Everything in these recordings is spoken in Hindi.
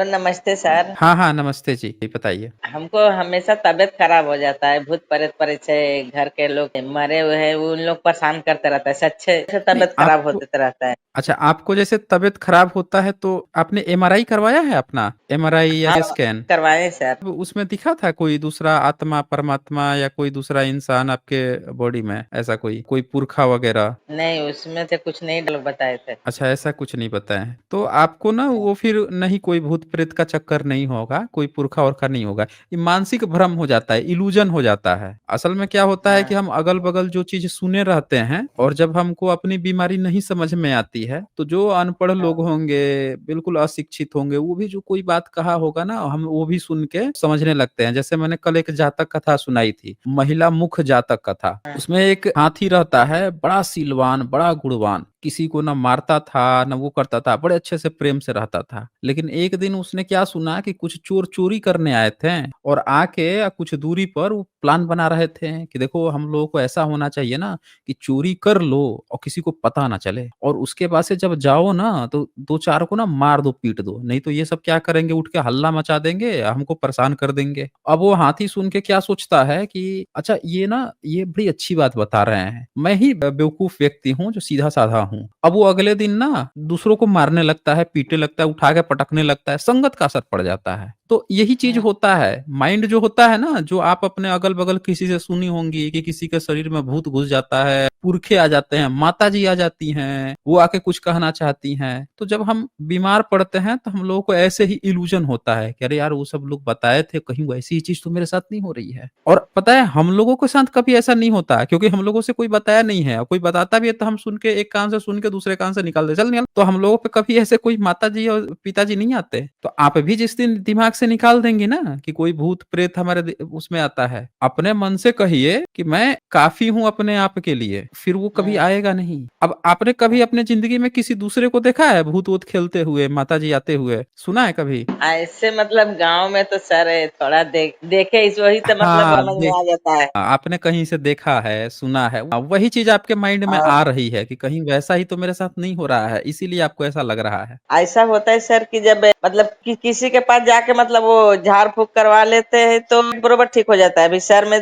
हेलो, नमस्ते सर। हाँ, हाँ, नमस्ते जी, बताइए। हमको हमेशा तबीयत खराब हो जाता है। भूत प्रेत परिचय घर के लोग मरे हुए हैं, उन लोग परेशान करते रहता है। सच्चे से नहीं तबीयत खराब आपको होते रहता है। अच्छा आपको जैसे तबीयत खराब होता है तो आपने एमआरआई करवाया है अपना? एमआरआई या हाँ, स्कैन? करवाए सर। तो उसमें दिखा था कोई दूसरा आत्मा, परमात्मा या कोई दूसरा इंसान आपके बॉडी में? ऐसा कोई पुरखा वगैरह? नहीं, उसमें से कुछ नहीं लोग बताए थे। अच्छा ऐसा कुछ नहीं बताएं तो आपको ना वो फिर नहीं कोई भूत प्रेत का चक्कर नहीं होगा, कोई पुरखा उरखा नहीं होगा। ये मानसिक भ्रम हो जाता है, इल्यूजन हो जाता है। असल में क्या होता है कि हाँ, हम अगल बगल जो चीज सुने रहते हैं और जब हमको अपनी बीमारी नहीं समझ में आती है तो जो अनपढ़ लोग हाँ, होंगे, बिल्कुल अशिक्षित होंगे, वो भी जो कोई बात कहा होगा ना हम वो भी सुन के समझने लगते हैं। जैसे मैंने कल एक जातक कथा सुनाई थी, महिला मुख जातक कथा। हाँ, उसमें एक हाथी रहता है, बड़ा सीलवान, बड़ा गुणवान, किसी को ना मारता था ना वो करता था, बड़े अच्छे से प्रेम से रहता था। लेकिन एक दिन उसने क्या सुना कि कुछ चोर चोरी करने आए थे और आके कुछ दूरी पर वो प्लान बना रहे थे कि देखो हम लोगों को ऐसा होना चाहिए ना कि चोरी कर लो और किसी को पता ना चले, और उसके बाद से जब जाओ ना तो दो चार को ना मार दो, पीट दो, नहीं तो ये सब क्या करेंगे, उठ के हल्ला मचा देंगे, हमको परेशान कर देंगे। अब वो हाथी सुन के क्या सोचता है कि अच्छा ये ना ये बड़ी अच्छी बात बता रहे हैं, मैं ही बेवकूफ व्यक्ति हूँ जो सीधा साधा हूँ। अब वो अगले दिन ना दूसरों को मारने लगता है, पीटने लगता है, उठा के पटकने लगता है, संगत का असर पड़ जाता है। तो यही चीज हाँ, होता है, माइंड जो होता है ना, जो आप अपने अगल बगल किसी से सुनी होंगी कि किसी के शरीर में भूत घुस जाता है, पुरखे आ जाते हैं, माता जी आ जाती हैं, वो आके कुछ कहना चाहती हैं। तो जब हम बीमार पड़ते हैं तो हम लोगों को ऐसे ही इल्यूजन होता है कि अरे यार वो सब लोग बताए थे, कहीं वैसी ही चीज तो मेरे साथ नहीं हो रही है। और पता है हम लोगों के साथ कभी ऐसा नहीं होता है, क्योंकि हम लोगों से कोई बताया नहीं है, और कोई बताता भी है तो हम सुन के एक कान से सुन के दूसरे कान से निकाल दे, चल निकाल। तो हम लोगों पे कभी ऐसे कोई माता जी और पिताजी नहीं आते। तो आप भी जिस दिन दिमाग से निकाल देंगे ना कि कोई भूत प्रेत हमारे उसमें आता है, अपने मन से कहिए कि मैं काफी हूं अपने आप के लिए, फिर वो कभी हाँ, आएगा नहीं। अब आपने कभी हाँ। अपने जिंदगी में किसी दूसरे को देखा है भूत वूत खेलते हुए, माता जी आते हुए, सुना है कभी? ऐसे मतलब गांव में तो सर थोड़ा देखे इस वही तो मतलब हाँ, समझ में आ जाता है। आपने कहीं से देखा है, सुना है, वही चीज आपके माइंड में आ और रही है कि कहीं वैसा ही तो मेरे साथ नहीं हो रहा है, इसीलिए आपको ऐसा लग रहा है। ऐसा होता है सर कि जब मतलब किसी के पास जाके मतलब वो झाड़ फूक करवा लेते हैं तो बरोबर ठीक हो जाता है। अभी सर में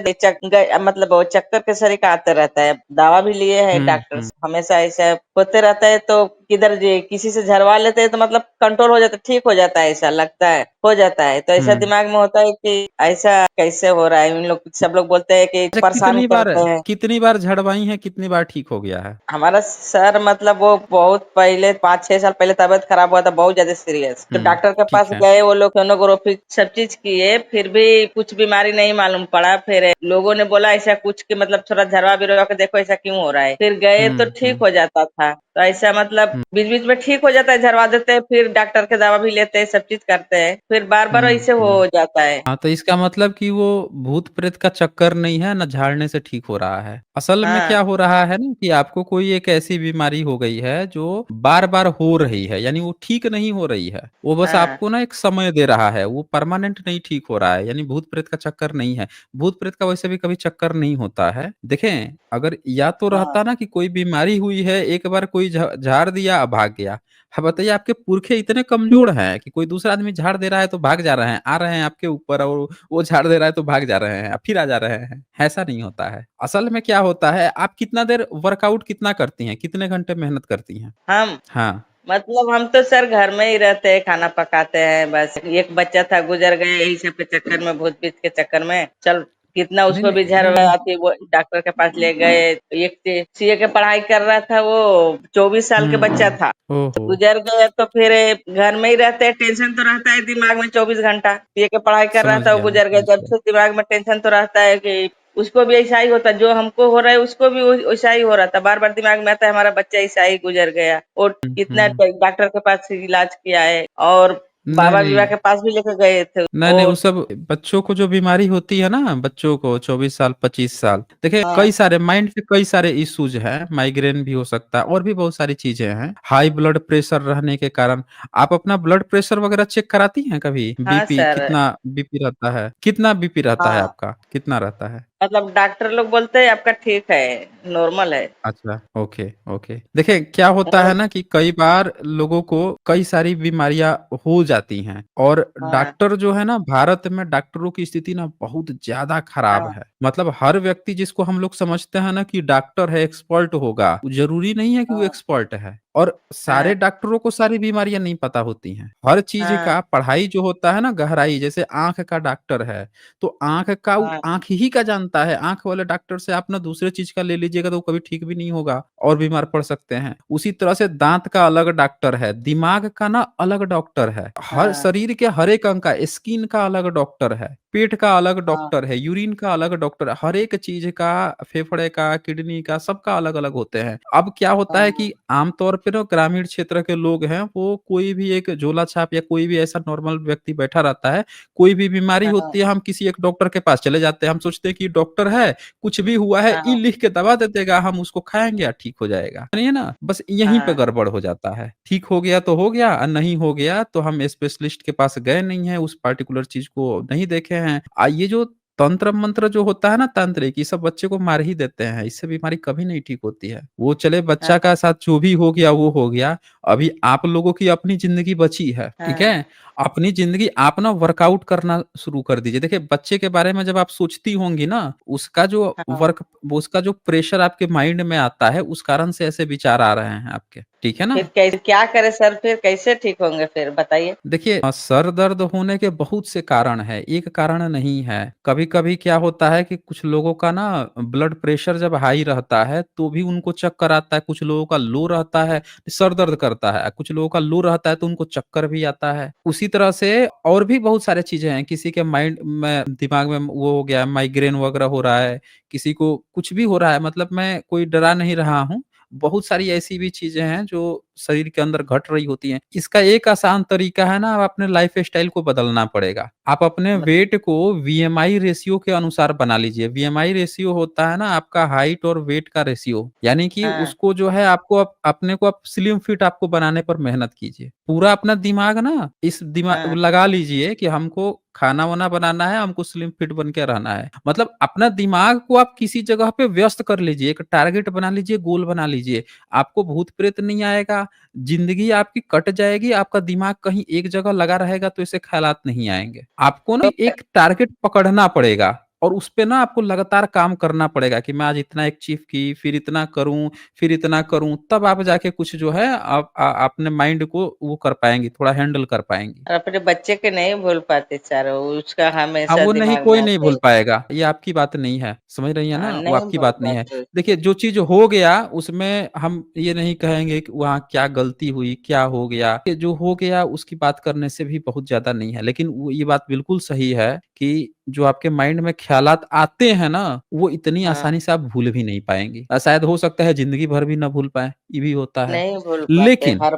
मतलब वो चक्कर के सर का आते रहता है। दवा भी लिए है डॉक्टर हम्म। से, हमेशा ऐसा होते रहता है। तो किधर किसी से झड़वा लेते हैं तो मतलब कंट्रोल हो जाता है, ठीक हो जाता है, ऐसा लगता है हो जाता है। तो ऐसा हम्म। दिमाग में होता है कि ऐसा कैसे हो रहा है। उन लोग सब लोग बोलते हैं कि अच्छा परेशान करते हैं। कितनी बार झड़वाई है, कितनी बार ठीक हो गया है? हमारा सर मतलब वो बहुत पहले 5-6 साल पहले तबीयत खराब हुआ था, बहुत ज्यादा सीरियस। तो डॉक्टर के ठीक पास है। गए, वो लोग सोनोग्राफी सब चीज किए, फिर भी कुछ बीमारी नहीं मालूम पड़ा। फिर लोगों ने बोला ऐसा कुछ कि मतलब थोड़ा झरवा बिरवा के देखो ऐसा क्यों हो रहा है। फिर गए तो ठीक हम्म। हो जाता था। तो ऐसा मतलब हम्म। बीच बीच में ठीक हो जाता है, झरवा देते हैं, फिर डॉक्टर के दवा भी लेते हैं, सब चीज करते हैं, फिर बार बार ऐसे हो हम्म। जाता है। हाँ तो इसका मतलब कि वो भूत प्रेत का चक्कर नहीं है ना, झाड़ने से ठीक हो रहा है। असल में क्या हाँ, हो रहा है ना कि आपको कोई एक ऐसी बीमारी हो गई है जो बार बार हो रही है, यानी वो ठीक नहीं हो रही है, वो बस हाँ, आपको ना एक समय दे रहा है, वो परमानेंट नहीं ठीक हो रहा है, यानी भूत प्रेत का चक्कर नहीं है। भूत प्रेत का वैसे भी कभी चक्कर नहीं होता है। देखें, अगर या तो हाँ, रहता ना कि कोई बीमारी हुई है, एक बार कोई झाड़ दिया भाग गया। हाँ बताइए, आपके पुरखे इतने कमजोर हैं कि कोई दूसरा आदमी झाड़ दे रहा है तो भाग जा रहे हैं, आ रहे हैं आपके ऊपर, और वो झाड़ दे रहा है तो भाग जा रहे हैं, फिर आ जा रहे हैं। ऐसा नहीं होता है। असल में क्या होता है, आप कितना देर वर्कआउट कितना करती हैं, कितने घंटे मेहनत करती हैं? हम हाँ। मतलब हम तो सर घर में ही रहते हैं, खाना पकाते हैं बस। एक बच्चा था गुजर गए यही सब के चक्कर में, भूत प्रेत के चक्कर में। चल कितना नहीं उसको भी नहीं नहीं नहीं। झरवाती, वो डॉक्टर के पास ले गए। एक सीए के पढ़ाई कर रहा था, वो 24 साल के बच्चा था। तो ओहो। गुजर गया तो फिर घर में ही रहते हैं, टेंशन तो रहता है दिमाग में 24 घंटा। सीए के पढ़ाई कर रहा समझ था, वो गया, मैं गुजर गया, समझ जब गया। से दिमाग में टेंशन तो रहता है कि उसको भी ऐसा ही होता, जो हमको हो रहा है उसको भी वैसा ही हो रहा था। बार बार दिमाग में आता है हमारा बच्चा ऐसा ही गुजर गया। और कितना हम्म। डॉक्टर के पास इलाज किया है, और नहीं बाबा विवाह नहीं के पास भी लेकर गए थे। नहीं नहीं, वो और सब बच्चों को जो बीमारी होती है ना, बच्चों को 24 साल 25 साल, देखिए हाँ, कई सारे माइंड के कई सारे इश्यूज हैं, माइग्रेन भी हो सकता है और भी बहुत सारी चीजें हैं, हाई ब्लड प्रेशर रहने के कारण। आप अपना ब्लड प्रेशर वगैरह चेक कराती हैं कभी? हाँ बीपी सर। कितना बीपी रहता है, कितना बीपी रहता है हाँ, आपका, कितना रहता है? मतलब डॉक्टर लोग बोलते हैं आपका ठीक है, नॉर्मल है। अच्छा, ओके, ओके। देखिए, क्या होता है मतलब ना कि कई बार लोगों को कई सारी बीमारियाँ हो जाती हैं और हाँ डॉक्टर जो है ना, भारत में डॉक्टरों की स्थिति ना बहुत ज़्यादा खराब हाँ है। मतलब हर व्यक्ति जिसको हम लोग समझते हैं ना कि डॉक्टर है, एक्सपर्ट होगा, ज़रूरी नहीं है कि वो हाँ एक्सपर्ट है। और सारे हाँ डॉक्टरों को सारी बीमारियाँ नहीं पता होती हैं। हर चीज़ हाँ का पढ़ाई जो होता है ना, गहराई, जैसे आँख का डॉक्टर है, तो आँख का वो हाँ आँख ही का जानता है। आँख वाले डॉक्टर से आप ना दूसरे चीज़ का ले लीजिएगा तो वो कभी ठीक भी नहीं होगा और बीमार पड़ सकते हैं। उसी तरह से दाँत का अलग डॉक्टर है, दिमाग का ना अलग डॉक्टर है। हर हाँ शरीर के हर एक अंग का, स्किन का अलग डॉक्टर है, पेट का अलग हाँ डॉक्टर है, यूरिन का अलग डॉक्टर है। हर एक चीज़ का, फेफड़े का, किडनी का, सबका अलग-अलग होते हैं। अब क्या होता है हाँ कि आम तौर पे ना ग्रामीण क्षेत्र के लोग हैं, वो कोई भी एक झोला छाप या कोई भी ऐसा नॉर्मल व्यक्ति बैठा रहता है, कोई भी बीमारी हाँ होती है, हम किसी एक डॉक्टर के पास चले जाते हैं। हम सोचते हैं कि डॉक्टर है, कुछ भी हुआ है, ई हाँ लिख के दवा दे देगा, हम उसको खाएँगे और ठीक हो जाएगा। है ना? बस यहीं पे हाँ गड़बड़ हो जाता है। ठीक हो गया तो हो गया, नहीं हो गया तो हम स्पेशलिस्ट के पास गए नहीं हैं, उस पार्टिकुलर चीज़ को नहीं देखे हैं। ये जो तंत्र-मंत्र जो होता है ना, तांत्रिक, ये सब बच्चे को मार ही देते हैं, इससे बीमारी कभी नहीं ठीक होती है। वो चले, बच्चा हाँ का साथ जो भी हो गया वो हो गया। अभी आप लोगों की अपनी ज़िंदगी बची है, ठीक हाँ है? अपनी ज़िंदगी आप ना वर्कआउट करना शुरू कर दीजिए। देखिए, बच्चे के बारे में जब आप सोचती होंगी ना, हाँ उसका जो प्रेशर आपके माइंड में आता है, उस कारण से ऐसे विचार आ रहे हैं आपके, ठीक है फिर ना? कैसे क्या करे सर, फिर कैसे ठीक होंगे फिर बताइए। देखिए, सर दर्द होने के बहुत से कारण हैं, एक कारण नहीं है। कभी-कभी क्या होता है कि कुछ लोगों का ना ब्लड प्रेशर जब हाई रहता है, तो भी उनको चक्कर आता है, कुछ लोगों का लो रहता है, सर दर्द करता है, कुछ लोगों का लो रहता है तो उनको चक्कर भी आता है। उसी तरह से और भी बहुत सारी चीज़ें हैं, किसी के माइंड में, दिमाग में वो हो गया, माइग्रेन वगैरह हो रहा है, किसी को कुछ भी हो रहा है, मतलब मैं कोई डरा नहीं रहा हूँ। बहुत सारी ऐसी भी चीज़ें हैं जो शरीर के अंदर घट रही होती हैं। इसका एक आसान तरीका है ना, आप अपने लाइफ़स्टाइल को बदलना पड़ेगा। आप अपने वेट को वीएमआई रेशियो के अनुसार बना लीजिए। वीएमआई रेशियो होता है ना आपका हाइट और वेट का रेशियो। यानी कि हाँ उसको जो है, आपको अपने को आप स्लिम फिट आपको बनाने पर मेहनत कीजिए। पूरा अपना दिमाग ना इस हाँ लगा लीजिए कि हमको खाना-वाना बनाना है, हमको स्लिम फिट बन के रहना है। मतलब अपना दिमाग को आप किसी जगह पे व्यस्त कर लीजिए, एक टारगेट बना लीजिए, गोल बना लीजिए। आपको भूत-प्रेत नहीं आएगा, ज़िंदगी आपकी कट जाएगी, आपका दिमाग कहीं एक जगह लगा रहेगा तो ऐसे ख़यालात नहीं आएँगे। आपको ना एक टारगेट पकड़ना पड़ेगा और उसपे ना आपको लगातार काम करना पड़ेगा कि मैं आज इतना अचीव की, फिर इतना करूँ, तब आप जाके कुछ जो है आप अपने माइंड को वो कर पाएँगी, थोड़ा हैंडल कर पाएँगी। और अपने बच्चे के नहीं भूल पाते सर, उसका हाँ, हमेशा वो नहीं, दिमाग में कोई नहीं आते भूल हैं। पाएगा। ये आपकी बात नहीं है, समझ रही हैं हाँ, ना? वो नहीं आपकी भूल बात नहीं है। पाते। देखिए, जो चीज़ हो गया उसमें हम ये नहीं कहेंगे कि वहाँ क्या गलती हुई, क्या हो गया? ये जो हो गया उसकी बात करने से भी बहुत ज़्यादा नहीं है। लेकिन वो ये बात बिल्कुल सही है कि जो आपके माइंड में ख़्यालात आते हैं ना, वो इतनी हाँ आसानी से आप भूल भी नहीं पाएँगी। शायद हो सकता है ज़िंदगी भर भी ना भूल पाएँ, ये भी होता है। नहीं भूल पाते, लेकिन हर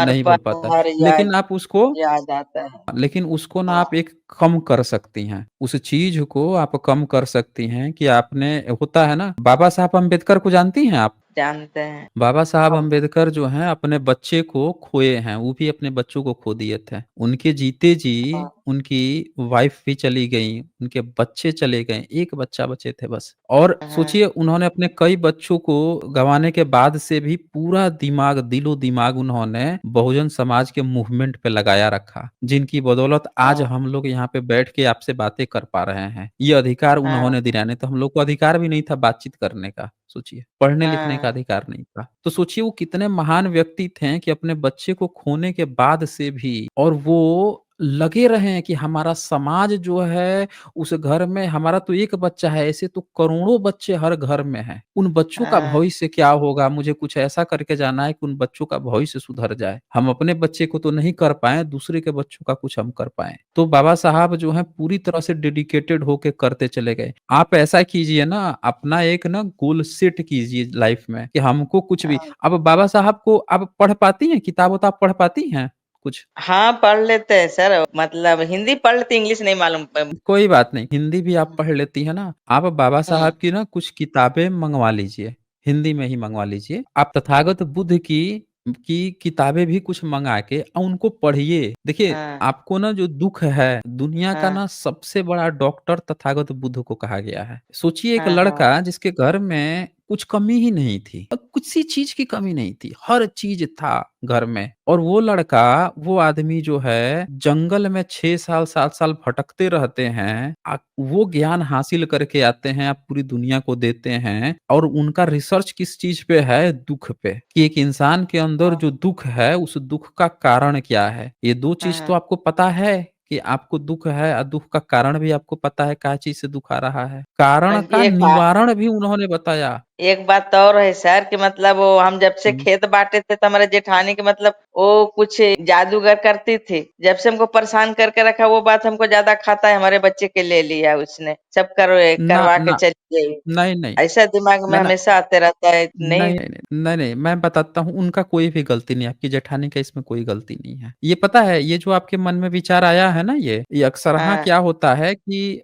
नहीं भूल पल पाता है। हर लेकिन याद आप उसको याद आता है। लेकिन उसको ना हाँ आप एक कम कर सकती हैं। उस चीज़ को आप कम कर सकती हैं कि आपने, होता है ना, बाबा साहब अम्बेडकर को जानती हैं आप? जानते हैं। बाबा साहब हम अम्बेडकर जो हैं अपने बच्चे को खोए हैं, वो भी अपने बच्चों को खो दिए थे। उनके जीते जी हाँ उनकी वाइफ़ भी चली गईं, उनके बच्चे चले गए, 1 बच्चा बचे थे बस। और हाँ सोचिए, उन्होंने अपने कई बच्चों को गँवाने के बाद से भी पूरा दिमाग, दिलो-दिमाग उन्होंने बहुजन समाज के मूवमेंट पे लगाया रखा, जिनकी बदौलत आज हाँ हम लोग यहाँ पे बैठ के आपसे बातें कर पा रहे हैं। ये अधिकार हाँ उन्होंने दिया, नहीं तो हम लोग को अधिकार भी नहीं था बातचीत करने का, सोचिए। पढ़ने-लिखने का हाँ अधिकार नहीं था। तो सोचिए वो कितने महान व्यक्ति थे कि अपने बच्चे को खोने के बाद से भी और वो लगे रहे हैं कि हमारा समाज जो है, उस घर में हमारा तो एक बच्चा है, ऐसे तो करोड़ों बच्चे हर घर में हैं। उन बच्चों का हाँ भविष्य क्या होगा? मुझे कुछ ऐसा करके जाना है कि उन बच्चों का भविष्य सुधर जाए। हम अपने बच्चे को तो नहीं कर पाएँ, दूसरे के बच्चों का कुछ हम कर पाएँ। तो बाबा साहब जो हैं पूरी तरह से डेडिकेटेड होके करते चले गए। आप ऐसा कीजिए ना, अपना एक ना गोल सेट कीजिए लाइफ में कि हमको कुछ भी। हाँ अब बाबा साहब को आप पढ़ पाती हैं? किताब-वताब पढ़ पाती हैं कुछ? हाँ, पढ़ लेते हैं सर, मतलब हिंदी पढ़ लेते, इंग्लिश नहीं मालूम। कोई बात नहीं, हिंदी भी आप पढ़ लेती हैं ना, आप बाबा हम्म साहब की ना कुछ किताबें मँगवा लीजिए, हिंदी में ही मँगवा लीजिए। आप तथागत बुद्ध की कि किताबें भी कुछ मंगा के उनको पढ़िए। देखिए, हाँ, आपको ना जो दुःख है, दुनिया का हाँ, ना सबसे बड़ा डॉक्टर तथागत बुद्ध को कहा गया है। सोचिए एक हाँ, हाँ, लड़का जिसके घर में कुछ कमी ही नहीं थी, किसी चीज़ की कमी नहीं थी, हर चीज़ था घर में, और वो लड़का, वो आदमी जो है जंगल में 6 साल 7 साल भटकते रहते हैं, वो ज्ञान हासिल करके आते हैं, आप पूरी दुनिया को देते हैं, और उनका रिसर्च किस चीज़ पे है? दुःख पे, कि एक इंसान के अंदर हाँ, जो दुःख है, उस दुःख का कारण क्या है? ये 2 चीज़ तो हाँ। आपको पता है कि आपको दुःख है, और दुःख का कारण भी आपको पता है क्या चीज़ से दुःख आ रहा है। कारण का एक बात निवारण भी उन्होंने बताया। एक बात और है सर कि मतलब वो हम जब से हुँ। खेत बांटे थे तो हमारे जेठानी के मतलब वो कुछ जादूगर करती थी। जब से हमको परेशान करके रखा, वो बात हमको ज्यादा खाता है, हमारे बच्चे के ले लिया उसने, सब ना करवा के ना चली गई। नहीं, नहीं। ऐसा दिमाग में ना, ना। हमेशा आते रहता है, नहीं। नहीं, नहीं, नहीं, नहीं, मैं बताता हूँ, उनका कोई भी गलती नहीं है, आपकी जेठानी का इसमें कोई गलती नहीं है। ये पता है, ये जो आपके मन में विचार आया है ना, ये अक्सर हाँ, हाँ, क्या होता है कि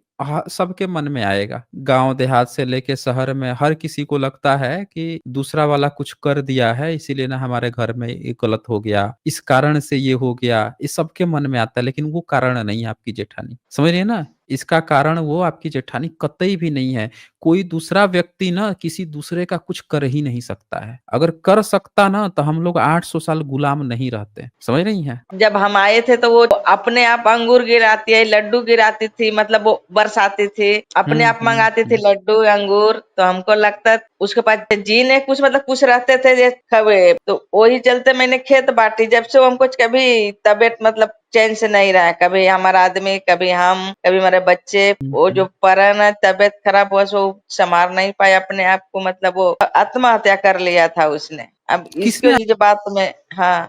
सबके मन में आएगा। गाँव देहात से लेके शहर में हर किसी को लगता है कि दूसरा वाला कुछ कर दिया है, इसीलिए ना हमारे घर में ये गलत हो गया, इस कारण से ये हो गया, ये सबके मन में आता है, लेकिन वो कारण नहीं है आपकी जेठानी। समझ रही है ना? इसका कारण वो आपकी जेठानी कतई भी नहीं है। कोई दूसरा व्यक्ति ना किसी दूसरे का कुछ कर ही नहीं सकता है। अगर कर सकता ना, तो हम लोग 800 साल गुलाम नहीं रहते। समझ रही हैं? जब हम आए थे तो वो अपने आप अंगूर गिराती है, लड्डू गिराती थी, मतलब वो बरसाती थी, अपने हुँ, आप हुँ, मंगाती थी हुँ। लड्डू अंगूर। तो हमको लगता उसके पास जीन है कुछ, मतलब कुछ रहते थे जे खबे, तो वही चलते मैंने खेत बांटी। जब से वो हमको कभी तबीयत मतलब चैन से नहीं रहा है, कभी हमारा आदमी, कभी हम, कभी हमारे बच्चे। हुँ, वो जो हुँ। परन है, तबीयत खराब हुआ सो संभाल नहीं पाया अपने आप को, मतलब वो आत्महत्या कर लिया था उसने। अब किसने इसके जो बात में, हाँ,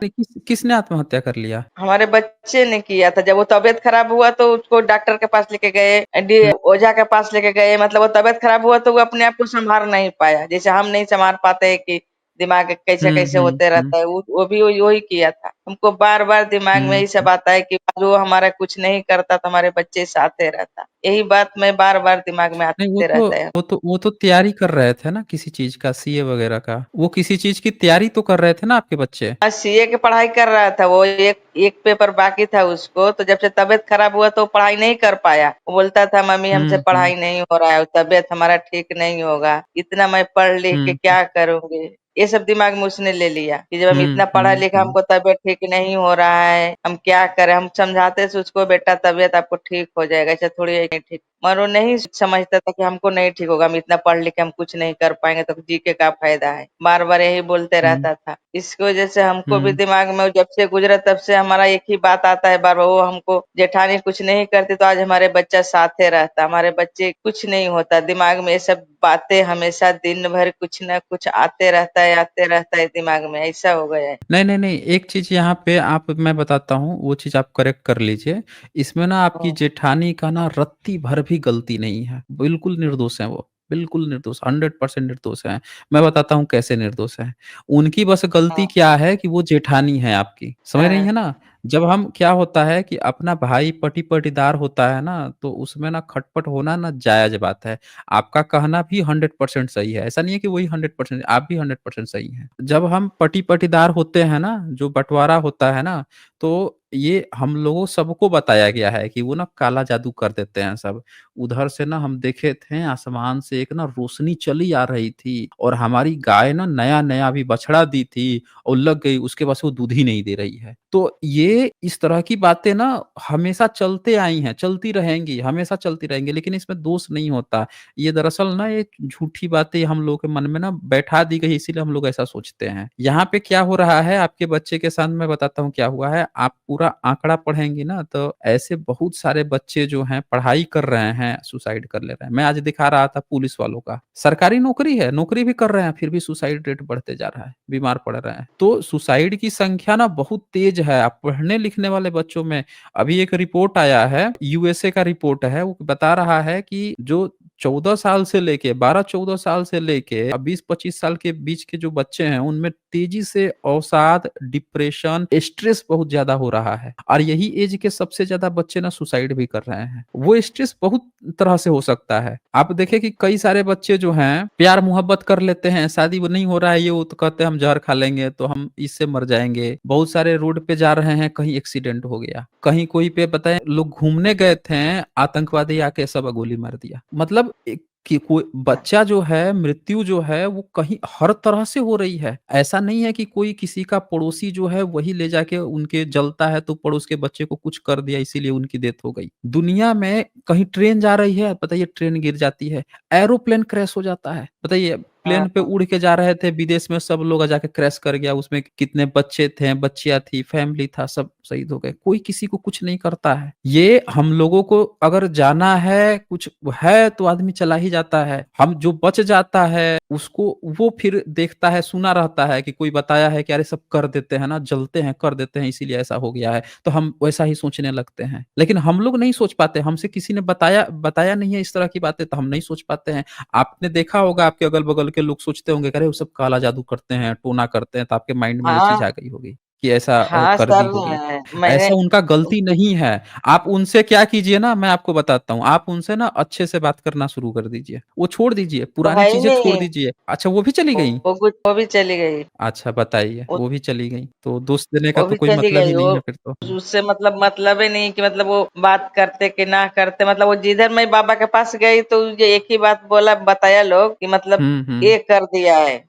किसने आत्महत्या कर लिया? हमारे बच्चे ने किया था। जब वो तबीयत खराब हुआ तो उसको डॉक्टर के पास लेके गए, हुँ, ओझा के पास लेके गए, मतलब वो तबीयत खराब हुआ तो वो अपने आप को संभाल नहीं पाया, जैसे हम नहीं संभाल पाते हैं कि दिमाग कैसे हुँ, कैसे हुँ, होते हुँ, रहता है, वो भी वही किया था। हमको बार बार दिमाग में हुँ, यही सब हुँ। आता है कि जो हमारा कुछ नहीं करता तो हमारे बच्चे साथे रहता। यही बात में बार बार दिमाग में नहीं, वो आते तो रहता है। वो तो वो तो तैयारी कर रहे थे ना किसी चीज़ का, सीए वगैरह का। वो किसी चीज़ की तैयारी तो कर रहे थे ना आपके बच्चे? सीए की पढ़ाई कर रहा था वो, एक एक पेपर बाकी था उसको। तो जब से तबीयत खराब हुआ तो पढ़ाई नहीं कर पाया। वो बोलता था मम्मी हमसे हुँ, हुँ, पढ़ाई नहीं हो रहा है, तबीयत हमारा ठीक नहीं होगा, इतना मैं पढ़ लिख के हुँ, हुँ, क्या करूंगी। ये सब दिमाग में उसने ले लिया कि जब हम हुँ, इतना पढ़ा हुँ, लिखा, हुँ। हमको तबीयत ठीक नहीं हो रहा है, हम क्या करें। हम समझाते थे उसको, बेटा तबीयत आपको ठीक हो जाएगा, ऐसा थोड़ी है नहीं ठीक। मगर वो नहीं समझता था कि हमको नहीं ठीक होगा, हम इतना पढ़ लिख के हम कुछ नहीं कर पाएंगे तो जी के क्या फायदा है। बार बार यही बोलते हुँ, रहता था। इसकी वजह से हमको भी हुँ। दिमाग में जब से गुजरा तब से हमारा एक ही बात आता है बार बार, वो हमको जेठानी कुछ नहीं करती तो आज हमारे बच्चा साथे रहता, हमारे बच्चे कुछ नहीं होता। दिमाग में ये सब बातें हमेशा दिन भर कुछ ना कुछ आते रहता है दिमाग में, ऐसा हो गया है। नहीं, नहीं, नहीं, एक चीज़ यहाँ पे आप मैं बताता हूँ, वो चीज़ आप करेक्ट कर लीजिए। इसमें ना आपकी हम्म, जेठानी का ना रत्ती भर भी गलती नहीं है। बिल्कुल निर्दोष हैं वो, बिल्कुल निर्दोष, 100% निर्दोष हैं। मैं बताता हूँ कैसे निर्दोष हैं। उनकी बस गलती हाँ, क्या है कि वो जेठानी है आपकी, समझ रही हाँ, हैं ना? जब हम क्या होता है कि अपना भाई पटी-पटीदार होता है ना, तो उसमें ना खटपट होना ना जायज़ बात है। आपका कहना भी 100% सही है। ऐसा नहीं है कि वही 100%, आप भी 100% सही हैं। जब हम पटी-पटीदार होते हैं ना, जो बँटवारा होता है ना, तो ये हम लोगों सबको बताया गया है कि वो ना काला जादू कर देते हैं सब। उधर से ना हम देखे थे, आसमान से एक ना रोशनी चली आ रही थी, और हमारी गाय ना नया-नया अभी बछड़ा दी थी और लग गई, उसके बाद से वो दूध ही नहीं दे रही है। तो ये इस तरह की बातें ना हमेशा चलते आई हैं, चलती रहेंगी, हमेशा चलती रहेंगी, लेकिन इसमें दोष नहीं होता। ये दरअसल ना ये झूठी बातें हम लोगों के मन में ना बैठा दी गई, इसीलिए हम लोग ऐसा सोचते हैं। यहाँ पे क्या हो रहा है आपके बच्चे के साथ, मैं बताता हूँ क्या हुआ है। आप पूरा आंकड़ा पढ़ेंगी ना, तो ऐसे बहुत सारे बच्चे जो हैं पढ़ाई कर रहे हैं, सुसाइड कर ले रहे हैं। मैं आज दिखा रहा था पुलिस वालों का, सरकारी नौकरी है, नौकरी भी कर रहे हैं, फिर भी सुसाइड रेट बढ़ते जा रहा है, बीमार पड़ रहे हैं। तो सुसाइड की संख्या ना बहुत तेज है। आप पढ़ने लिखने वाले बच्चों में, अभी एक रिपोर्ट आया है, यूएसए का रिपोर्ट है, वो बता रहा है कि जो 14 साल से लेके 12-14 साल से लेके 20-25 साल के बीच के जो बच्चे हैं, उनमें तेजी से अवसाद, डिप्रेशन, स्ट्रेस बहुत ज़्यादा हो रहा है और यही एज के सबसे ज़्यादा बच्चे ना सुसाइड भी कर रहे हैं। वो स्ट्रेस बहुत तरह से हो सकता है। आप देखें कि कई सारे बच्चे जो हैं, प्यार मोहब्बत कर लेते हैं, शादी वो नहीं हो रहा है, ये वो तो कहते हैं हम ज़हर खा लेंगे तो हम इससे मर जाएँगे। बहुत सारे रोड पे जा रहे हैं, कहीं एक्सीडेंट हो गया, कहीं कोई पे बताएँ लोग घूमने गए थे, आतंकवादी आके सब गोली मार दिया। मतलब एक कि कोई बच्चा जो है, मृत्यु जो है वो कहीं हर तरह से हो रही है। ऐसा नहीं है कि कोई किसी का पड़ोसी जो है वही ले जाके उनके जलता है तो पड़ोस के बच्चे को कुछ कर दिया इसीलिए उनकी डेथ हो गई। दुनिया में कहीं ट्रेन जा रही है, बताइए ट्रेन गिर जाती है, एरोप्लेन क्रैश हो जाता है, बताइए हाँ प्लेन पे उड़ के जा रहे थे विदेश में सब लोग जाके क्रैश कर गया, उसमें कितने बच्चे थे, बच्चियाँ थी, फैमिली था, सब शहीद हो गए। कोई किसी को कुछ नहीं करता है। ये हम लोगों को अगर जाना है, कुछ है तो आदमी चला ही जाता है। हम जो बच जाता है उसको वो फिर देखता है, सुना रहता है कि कोई बताया है कि अरे सब कर देते हैं ना, जलते हैं, कर देते हैं इसीलिए ऐसा हो गया है, तो हम वैसा ही सोचने लगते हैं। लेकिन हम लोग नहीं सोच पाते, हमसे किसी ने बताया बताया नहीं है इस तरह की बातें तो हम नहीं सोच पाते हैं। आपने देखा होगा आपके अगल-बगल के लोग सोचते होंगे कि अरे वो सब काला जादू करते हैं, टोना करते हैं, तो आपके माइंड में वो चीज़ हाँ आ गई होगी कि ऐसा हाँ कर दी सर, होगी। मैंने ऐसा उनका गलती नहीं है। आप उनसे क्या कीजिए ना मैं आपको बताता हूँ, आप उनसे ना अच्छे से बात करना शुरू कर दीजिए। वो छोड़ दीजिए, वो पुरानी है ही चीज़ें छोड़ नहीं। दीजिए। अच्छा वो भी चली गईं? वो भी चली गई। अच्छा बताइए, वो वो भी चली गईं, तो दोष देने का वो तो भी कोई चली मतलब ही गई। नहीं वो है फिर तो। उससे मतलब ही नहीं कि मतलब वो बात करते कि ना करते। मतलब वो जिधर मैं बाबा के पास गई तो ये एक ही बात बोला, बताया लोग कि मतलब हुँ। ये कर दिया है,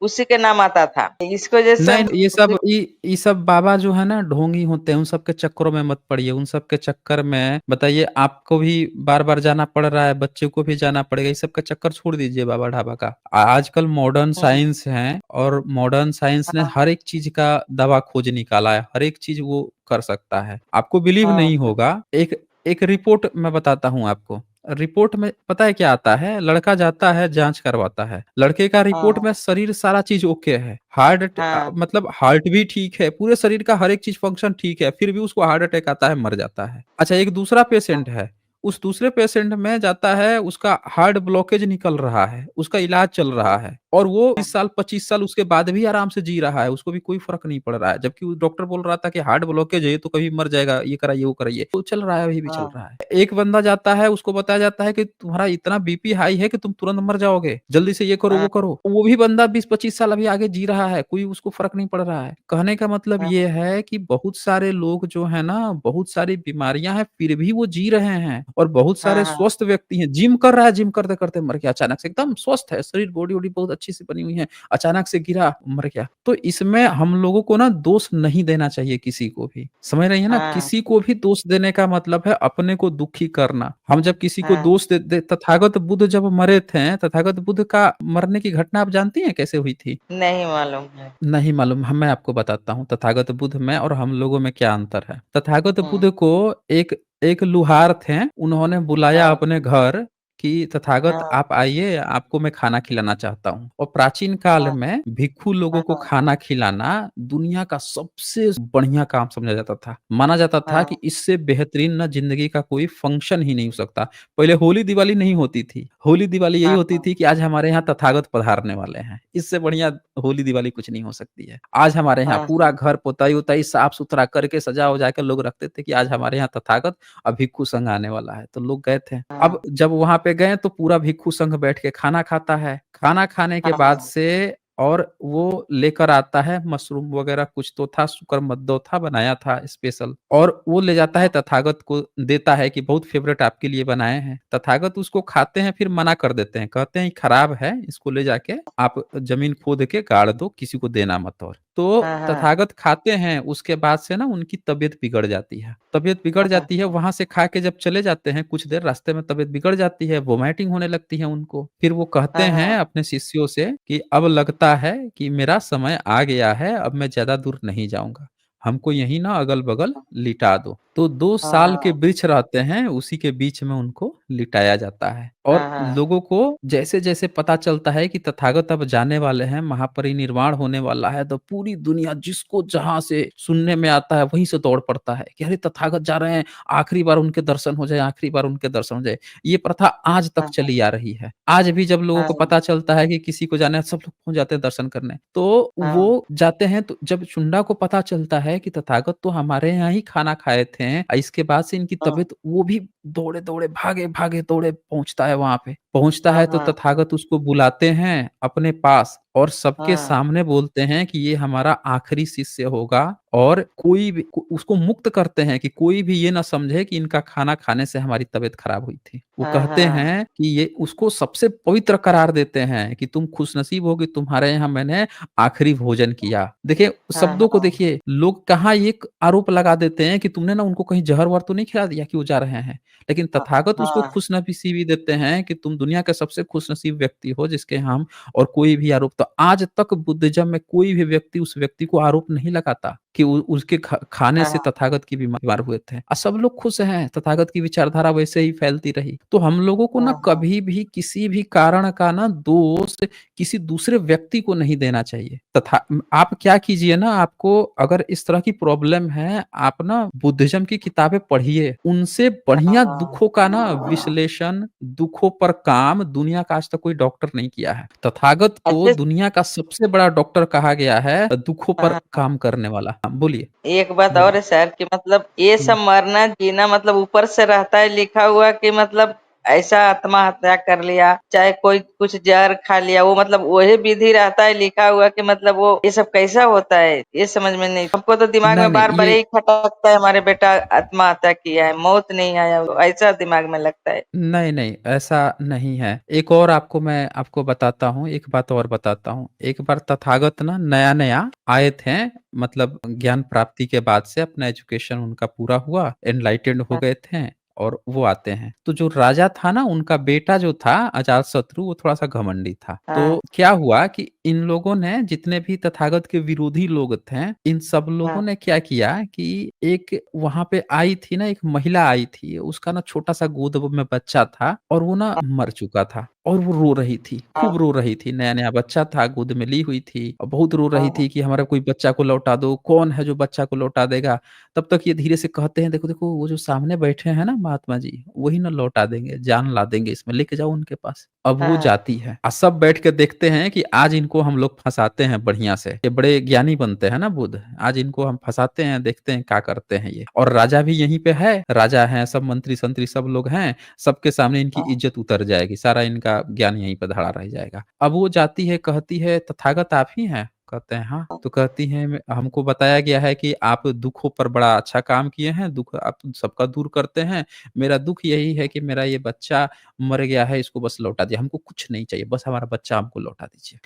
उसी के नाम आता था। इस वजह से नहीं, ये सब बाबा जो है ना ढोंगी होते हैं, उन सब के चक्करों में मत पड़िए। उन सब के चक्कर में बताइए आपको भी बार-बार जाना पड़ रहा है, बच्चे को भी जाना पड़ेगा। इस सब का चक्कर छोड़ दीजिए बाबा ढाबा का। आजकल मॉडर्न हम्म, साइंस है और मॉडर्न साइंस ने हाँ हर एक चीज़ का दवा खोज निकाला है, हर एक चीज़ वो कर सकता है। आपको बिलीव हाँ नहीं होगा, एक एक रिपोर्ट मैं बताता हूँ आपको। रिपोर्ट में पता है क्या आता है? लड़का जाता है जाँच करवाता है। लड़के का रिपोर्ट हाँ में शरीर सारा चीज़ ओके है। हाँ मतलब हार्ट भी ठीक है, पूरे शरीर का हर एक चीज़ फंक्शन ठीक है, फिर भी उसको हार्ट अटैक आता है, मर जाता है। अच्छा एक दूसरा पेशेंट है, उस दूसरे पेशेंट में जाता है, उसका हार्ट ब्लॉकेज निकल रहा है, उसका इलाज चल रहा है और वो 20 साल, 25 साल उसके बाद भी आराम से जी रहा है, उसको भी कोई फ़र्क नहीं पड़ रहा है। जबकि वो डॉक्टर बोल रहा था कि हार्ट ब्लॉकेज है, ये तो कभी मर जाएगा, ये कराइए, वो कराइए, तो चल रहा है, अभी भी चल हाँ रहा है। एक बंदा जाता है, उसको बताया जाता है कि तुम्हारा इतना बीपी हाई है कि तुम तुरंत मर जाओगे, जल्दी से ये करो, वो हाँ करो। वो भी बंदा 20-25 साल अभी आगे जी रहा है, कोई उसको फ़र्क नहीं पड़ रहा है। कहने का मतलब हाँ ये है कि बहुत सारे लोग जो है ना, बहुत सारी बीमारियाँ हैं, फिर भी वो जी रहे हैं और बहुत हाँ सारे हाँ स्वस्थ व्यक्ति हैं, जिम कर रहा है, जिम करते-करते मर गया अचानक से, एकदम स्वस्थ है, शरीर बॉडी-वॉडी बहुत अच्छी से बनी हुई है, अचानक से गिरा, मर गया। तो इसमें हम लोगों को ना दोष नहीं देना चाहिए किसी को भी, समझ रही हैं ना? हाँ किसी को भी दोष देने का मतलब है अपने को दुखी करना। हम जब किसी को हाँ। दोष दे तथागत बुद्ध जब मरे थे, तथागत बुद्ध का मरने की घटना आप जानती हैं कैसे हुई थी? नहीं मालूम है। नहीं मालूम, हम मैं आपको बताता हूँ तथागत बुद्ध में और हम लोगों में क्या अंतर है। तथागत हम्म, बुद्ध को एक एक लुहार थे, उन्होंने बुलाया हाँ अपने घर कि तथागत हाँ आप आइए, आपको मैं खाना खिलाना चाहता हूँ। और प्राचीन काल हाँ में भिक्षु लोगों को हाँ खाना खिलाना दुनिया का सबसे बढ़िया काम समझा जाता था। माना जाता था कि हाँ इससे बेहतरीन ना ज़िंदगी का कोई फंक्शन ही नहीं हो सकता। पहले होली-दिवाली नहीं होती थी। होली-दिवाली यही हाँ होती थी कि आज हमारे यहाँ तथागत पधारने वाले हैं। इससे बढ़िया होली-दिवाली कुछ नहीं हो सकती है। आज हमारे यहाँ हाँ पूरा घर पुताई-वुताई साफ-सुथरा करके सजा-वजा के लोग रखते थे कि आज हमारे यहाँ तथागत भिक्षु संघ आने वाला है, तो लोग गए थे। अब हाँ जब वहाँ पे गए तो पूरा भिक्षु संघ बैठ के खाना खाता है। खाना खाने के हाँ बाद हाँ से और वो लेकर आता है मशरूम वगैरह कुछ तो था, शुक्रमद्दो था, बनाया था स्पेशल और वो ले जाता है तथागत को देता है कि बहुत फ़ेवरेट आपके लिए बनाए हैं। तथागत उसको खाते हैं फिर मना कर देते हैं, कहते हैं ये खराब है, इसको ले जाके आप ज़मीन खोद के गाड़ दो, किसी को देना मत और। तो हाँ हाँ तथागत खाते हैं, उसके बाद से ना उनकी तबीयत बिगड़ जाती है। तबीयत बिगड़ हाँ जाती है, वहाँ से खा के जब चले जाते हैं, कुछ देर रास्ते में तबीयत बिगड़ जाती है, वोमिटिंग होने लगती है उनको। फिर वो कहते हाँ हैं हाँ अपने शिष्यों से कि अब लगता है कि मेरा समय आ गया है, अब मैं ज़्यादा दूर नहीं जाऊँगा। हमको यहीं ना अगल-बगल लिटा दो। तो 2 साल के हाँ वृक्ष रहते हैं, उसी के बीच में उनको लिटाया जाता है। और हाँ हाँ लोगों को जैसे-जैसे पता चलता है कि तथागत अब जाने वाले हैं, महापरिनिर्वाण होने वाला है, तो पूरी दुनिया जिसको जहाँ से सुनने में आता है, वहीं से दौड़ पड़ता है कि अरे! तथागत जा रहे हैं, आखिरी बार उनके दर्शन हो जाए, आखिरी बार उनके दर्शन हो जाए। ये प्रथा आज तक हाँ चली आ रही है। आज भी जब लोगों को हाँ पता चलता है कि किसी को जाना है, सब लोग पहुँच जाते हैं दर्शन करने। तो हाँ वो जाते हैं, तो जब शुंडा को पता चलता है कि तथागत तो हमारे यहाँ ही खाना खाए थे, इसके बाद से इनकी हाँ तबीयत, वो भी दौड़े-दौड़े, भागे-भागे दौड़े पहुँचता है वहाँ पे। पहुँचता हाँ है तो हाँ तथागत उसको बुलाते हैं अपने पास और सबके हाँ सामने बोलते हैं कि ये हमारा आखिरी शिष्य होगा, और कोई भी उसको मुक्त करते हैं कि कोई भी ये ना समझे कि इनका खाना खाने से हमारी तबीयत खराब हुई थी। वो हाँ कहते हाँ हैं कि ये उसको सबसे पवित्र करार देते हैं कि तुम खुशनसीब हो कि तुम्हारे यहाँ मैंने आखिरी भोजन किया। देखिए, हाँ शब्दों को हाँ देखिए, लोग कहाँ एक आरोप लगा देते हैं कि तुमने ना उनको कहीं ज़हर-वहर तो नहीं खिला दिया कि वो जा रहे हैं। लेकिन तथागत उसको हाँ खुशनसीबी देते हैं कि तुम दुनिया के सबसे खुशनसीब व्यक्ति हो जिसके हम, और कोई भी आरोप, तो आज तक बुद्धिज़्म में कोई भी व्यक्ति उस व्यक्ति को आरोप नहीं लगाता कि उसके खाने से हाँ तथागत की बीमार हुए थे। सब लोग खुश हैं, तथागत की विचारधारा वैसे ही फैलती रही। तो हम लोगों को ना हाँ कभी भी किसी भी कारण का ना दोष किसी दूसरे व्यक्ति को नहीं देना चाहिए। आप क्या कीजिए ना, आपको अगर इस तरह की प्रॉब्लम है, आप ना बुद्धिज़्म की किताबें पढ़िए। उनसे बढ़िया हाँ दुखों का ना विश्लेषण, दुखों पर काम दुनिया का आज तक कोई डॉक्टर नहीं किया है। तथागत को अच्छे दुनिया का सबसे बड़ा डॉक्टर कहा गया है, दुखों पर हाँ हाँ। काम करने वाला। हाँ, बोलिए, एक बात और बोलिए। है सर कि मतलब ये हुँ। सब मरना जीना मतलब ऊपर से रहता है लिखा हुआ कि मतलब ऐसा आत्महत्या कर लिया चाहे कोई कुछ जहर खा लिया वो मतलब वही विधि रहता है लिखा हुआ कि मतलब वो ये सब कैसा होता है ये समझ में नहीं हमको तो दिमाग नहीं, में नहीं, बार बार ये यही खटकता है हमारे बेटा आत्महत्या किया है मौत नहीं आया ऐसा दिमाग में लगता है। नहीं, नहीं, ऐसा नहीं है। एक और आपको मैं आपको बताता हूँ, एक बात और बताता हूँ। एक बार तथागत ना नया-नया आए थे, मतलब ज्ञान प्राप्ति के बाद से अपना एजुकेशन उनका पूरा हुआ, एनलाइटेंड हो हाँ गए थे, और वो आते हैं। तो जो राजा था ना, उनका बेटा जो था अजातशत्रु, वो थोड़ा-सा घमंडी था। हाँ तो क्या हुआ कि इन लोगों ने, जितने भी तथागत के विरोधी लोग थे, इन सब लोगों हाँ ने क्या किया कि एक वहाँ पे आई थी ना, एक महिला आई थी, उसका ना छोटा-सा गोद में बच्चा था, और वो ना मर चुका था, और वो रो रही थी, हाँ खूब रो रही थी। नया-नया बच्चा था, गोद में ली हुई थी, और बहुत रो रही हाँ थी कि हमारा कोई बच्चा को लौटा दो, कौन है जो बच्चा को लौटा देगा? तब तक ये धीरे से कहते हैं, देखो, देखो, वो जो सामने बैठे हैं ना महात्मा जी, वही ना लौटा देंगे, जान ला देंगे इसमें, लेके जाओ उनके पास। अब वो हाँ जाती है, सब बैठ के देखते हैं कि आज इनको हम लोग फँसाते हैं बढ़िया से। ये बड़े ज्ञानी बनते हैं ना बुद्ध, आज इनको हम फँसाते हैं, देखते हैं क्या करते हैं ये। और राजा भी यहीं पे है, राजा हैं, सब मंत्री-संत्री सब लोग हैं, सबके सामने इनकी हाँ इज़्ज़त उतर जाएगी, सारा इनका ज्ञान यहीं पे धरा रह जाएगा। अब वो जाती है, कहती है, तथागत आप ही हैं? कहते हैं, हाँ। तो कहती हैं, "मैं हमको बताया गया है कि आप दुखों पर बड़ा अच्छा काम किए हैं, दुःख आप सबका दूर करते हैं। मेरा दुःख यही है कि मेरा ये बच्चा मर गया है, इसको बस लौटा दिया। हमको कुछ नहीं चाहिए, बस हमारा बच्चा हमको लौटा दीजिए।"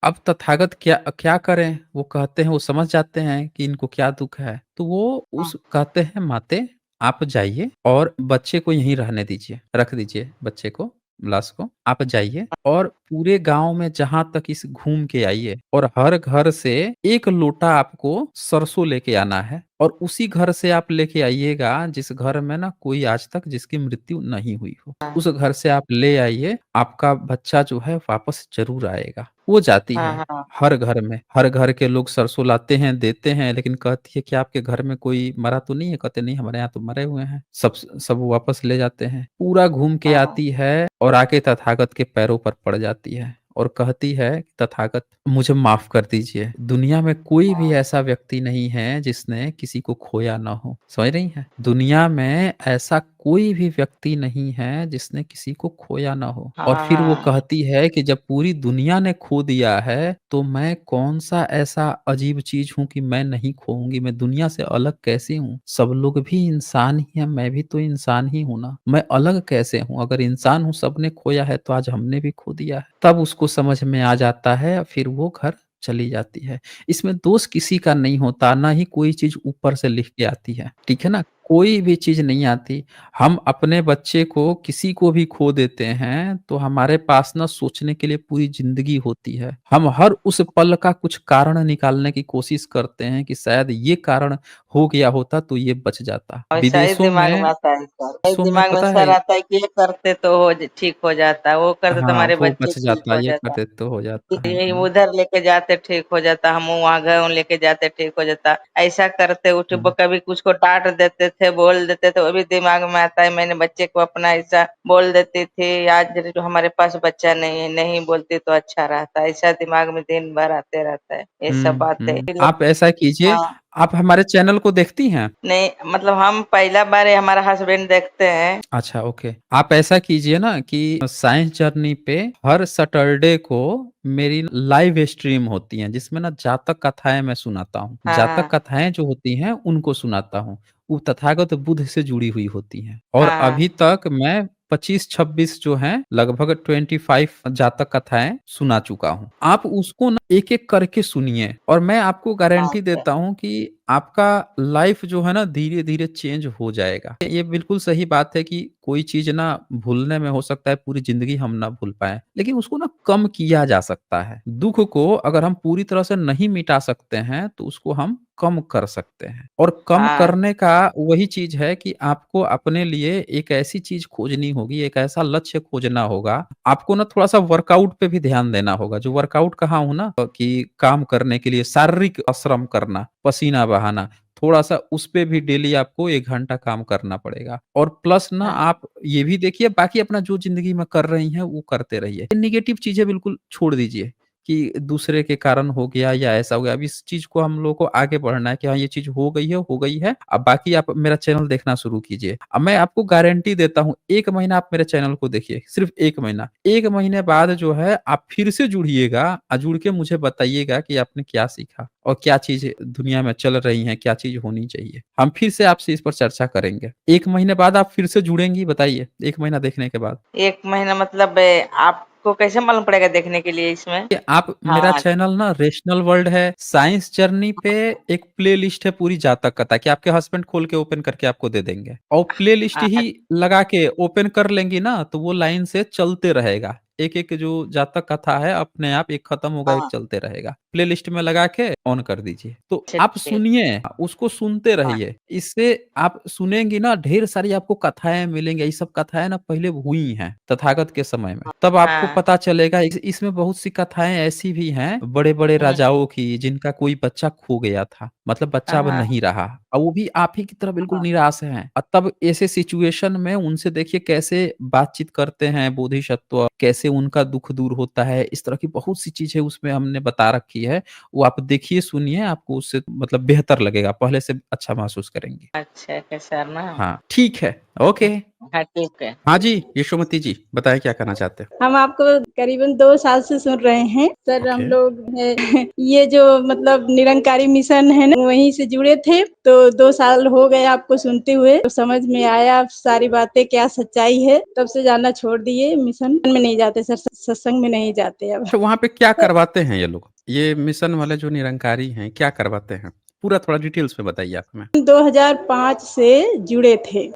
अब तथागत क्या क्या करें? वो कहते हैं, वो समझ जाते हैं कि इनको क्या दुःख है। तो वो हाँ उस कहते हैं, "माते, आप जाइए और बच्चे को यहीं रहने दीजिए, रख दीजिए बच्चे को, लाश को। आप जाइए और पूरे गाँव में जहाँ तक इस घूम के आइए, और हर घर से 1 लोटा आपको सरसों लेके आना है, और उसी घर से आप लेके आइएगा जिस घर में ना कोई आज तक जिसकी मृत्यु नहीं हुई हो। उस घर से आप ले आइए, आपका बच्चा जो है वापस ज़रूर आएगा।" वो जाती हाँ है, हाँ हर घर में, हर घर के लोग सरसों लाते हैं, देते हैं, लेकिन कहती है कि आपके घर में कोई मरा तो नहीं है? कहते, नहीं, हमारे यहाँ तो मरे हुए हैं। सब वापस ले जाते हैं। पूरा घूम के हाँ आती है, और आके तथागत के पैरों पर पड़ जाती है, और कहती है, तथागत मुझे माफ़ कर दीजिए। दुनिया में कोई भी हाँ ऐसा व्यक्ति नहीं है जिसने किसी को खोया ना हो। समझ रही हैं? दुनिया में ऐसा कोई भी व्यक्ति नहीं है जिसने किसी को खोया ना हो। और हाँ फिर वो हाँ कहती है कि जब पूरी दुनिया ने खो दिया है, तो मैं कौन-सा ऐसा अजीब चीज़ हूँ कि मैं नहीं खोऊँगी? मैं दुनिया से अलग कैसे हूँ? सब लोग भी इंसान ही हैं, मैं भी तो इंसान ही हूँ ना। मैं अलग कैसे हूँ? अगर इंसान हूँ, सबने खोया है, तो आज हमने भी खो दिया है। तब उसको समझ में आ जाता है, फिर वो घर चली जाती है। इसमें दोष किसी का नहीं होता, ना ही कोई चीज़ ऊपर से लिख के आती है। ठीक है ना? कोई भी चीज़ नहीं आती। हम अपने बच्चे को किसी को भी खो देते हैं, तो हमारे पास ना सोचने के लिए पूरी ज़िंदगी होती है। हम हर उस पल का कुछ कारण निकालने की कोशिश करते हैं कि शायद ये कारण हो गया होता तो ये बच जाता। वैसा ही दिमाग में आता है सर, वही विदेशों में दिमाग में पता है सर आता है कि ये करते तो ठीक हो जाता, वो करते तो हाँ, हमारे वो बच्चे बच ठीक जाता, हो ये जाता, करते तो हो जाता। यही उधर लेके जाते ठीक हो जाता, हम वहाँ गए लेके जाते ठीक हो जाता। ऐसा करते उठ हुँ, कभी कुछ को डांट देते थे, बोल देते थे, वो भी दिमाग में आता है। मैंने बच्चे को अपना ऐसा बोल देती थी, आज जो हमारे पास बच्चा नहीं है, नहीं बोलती तो अच्छा रहता। ऐसा दिमाग में दिन भर आते रहता है ये सब हुँ, बातें। हुँ। आप ऐसा कीजिए, हाँ, आप हमारे चैनल को देखती हैं? नहीं मतलब हम पहला बार हमारा हस्बैंड देखते हैं। अच्छा, ओके। आप ऐसा कीजिए ना कि साइंस जर्नी पे हर सैटरडे को मेरी लाइव स्ट्रीम होती हैं, जिसमें ना जातक कथाएँ मैं सुनाता हूँ। जातक हाँ, कथाएँ जो होती हैं, उनको सुनाता हूँ। वो तथागत बुद्ध से जुड़ी हुई होती हैं और हाँ, अभी तक मैं 25-26 जो हैं, लगभग 25 जातक कथाएँ सुना चुका हूँ। आप उसको ना एक-एक करके सुनिए और मैं आपको हाँ, गारंटी अच्छा, देता हूँ कि आपका लाइफ जो है ना धीरे-धीरे चेंज हो जाएगा। ये बिल्कुल सही बात है कि कोई चीज़ ना भूलने में हो सकता है पूरी ज़िंदगी हम ना भूल पाएँ, लेकिन उसको ना कम किया जा सकता है। दुःख को अगर हम पूरी तरह से नहीं मिटा सकते हैं, तो उसको हम कम कर सकते हैं और कम हाँ, करने का वही चीज़ है कि आपको अपने लिए एक ऐसी चीज़ खोजनी होगी, एक ऐसा लक्ष्य खोजना होगा। आपको ना थोड़ा-सा वर्कआउट पे भी ध्यान देना होगा। जो वर्कआउट कहा हूँ ना कि काम करने के लिए शारीरिक श्रम करना, पसीना बहाना, थोड़ा-सा उस पे भी डेली आपको 1 घंटा काम करना पड़ेगा और प्लस ना हाँ, आप ये भी देखिए बाकी अपना जो ज़िंदगी में कर रही हैं, वो करते रहिए। नेगेटिव चीज़ें बिल्कुल छोड़ दीजिए कि दूसरे के कारण हो गया या ऐसा हो गया। अब इस चीज़ को हम लोगों को आगे बढ़ना है कि हाँ, ये चीज़ हो गई है, हो गई है। अब बाकी आप मेरा चैनल देखना शुरू कीजिए। अब मैं आपको गारंटी देता हूँ, 1 महीना आप मेरे चैनल को देखिए, सिर्फ़ 1 महीना। 1 महीने बाद जो है आप फिर से जुड़िएगा जुड़ के मुझे बताइएगा कि आपने क्या सीखा और क्या चीज़ दुनिया में चल रही हैं, क्या चीज़ होनी चाहिए। हम फिर से आपसे इस पर चर्चा करेंगे। 1 महीने बाद आप फिर से जुड़ेंगी बताइए, 1 महीना देखने के बाद? 1 महीना मतलब आपको कैसे मालूम पड़ेगा देखने के लिए इसमें? कि आप मेरा हाँ, चैनल ना रेशनल वर्ल्ड है, साइंस जर्नी पे एक प्लेलिस्ट है पूरी जातक कथा कि आपके हस्बैंड खोल के ओपन करके आपको दे देंगे और प्लेलिस्ट ही लगा के ओपन कर लेंगी ना तो वो लाइन से चलते रहेगा। एक-एक जो जातक कथा है अपने आप एक खत्म होगा, एक हाँ, चलते रहेगा। प्लेलिस्ट में लगा के ऑन कर दीजिए। तो अच्छा आप ठीक, सुनिए, उसको सुनते हाँ, रहिए। इससे आप सुनेंगी ना ढेर सारी आपको कथाएँ मिलेंगी। ये सब कथाएँ ना पहले हुई हैं तथागत के समय में। तब आपको हाँ, पता चलेगा इसमें बहुत सी कथाएँ ऐसी भी हैं बड़े-बड़े हुँ, राजाओं की जिनका कोई बच्चा खो गया था। मतलब बच्चा अब हाँ, नहीं रहा और वो भी आप ही की तरह बिल्कुल हाँ, निराश हैं। तब ऐसे सिचुएशन में उनसे देखिए कैसे बातचीत करते हैं बोधिसत्व, कैसे उनका दुःख दूर होता है। इस तरह की बहुत सी चीज़ें उसमें हमने बता रखी है। वो आप देखिए, सुनिए आपको उससे मतलब बेहतर लगेगा, पहले से अच्छा महसूस करेंगी। अच्छा सर ना, हाँ, ठीक है। ओके। हाँ, ठीक है। हाँ जी, यशोमती जी बताएँ क्या कहना चाहते हैं? हम आपको करीबन 2 साल से सुन रहे हैं। सर हम ओके। लोग ये जो मतलब निरंकारी मिशन है ना, वहीं से जुड़े थे। तो 2 साल हो गए आपको सुनते हुए, तो समझ में आया सारी बातें क्या सच्चाई है। तब से जाना छोड़ दिए, मिशन में नहीं जाते सर, सत्संग में नहीं जाते अब। अच्छा, वहाँ पे क्या करवाते हैं ये लोग? ये मिशन वाले जो निरंकारी हैं, क्या करवाते हैं? पूरा थोड़ा डिटेल्स में बताइए आप हमें। 2005 से जुड़े थे।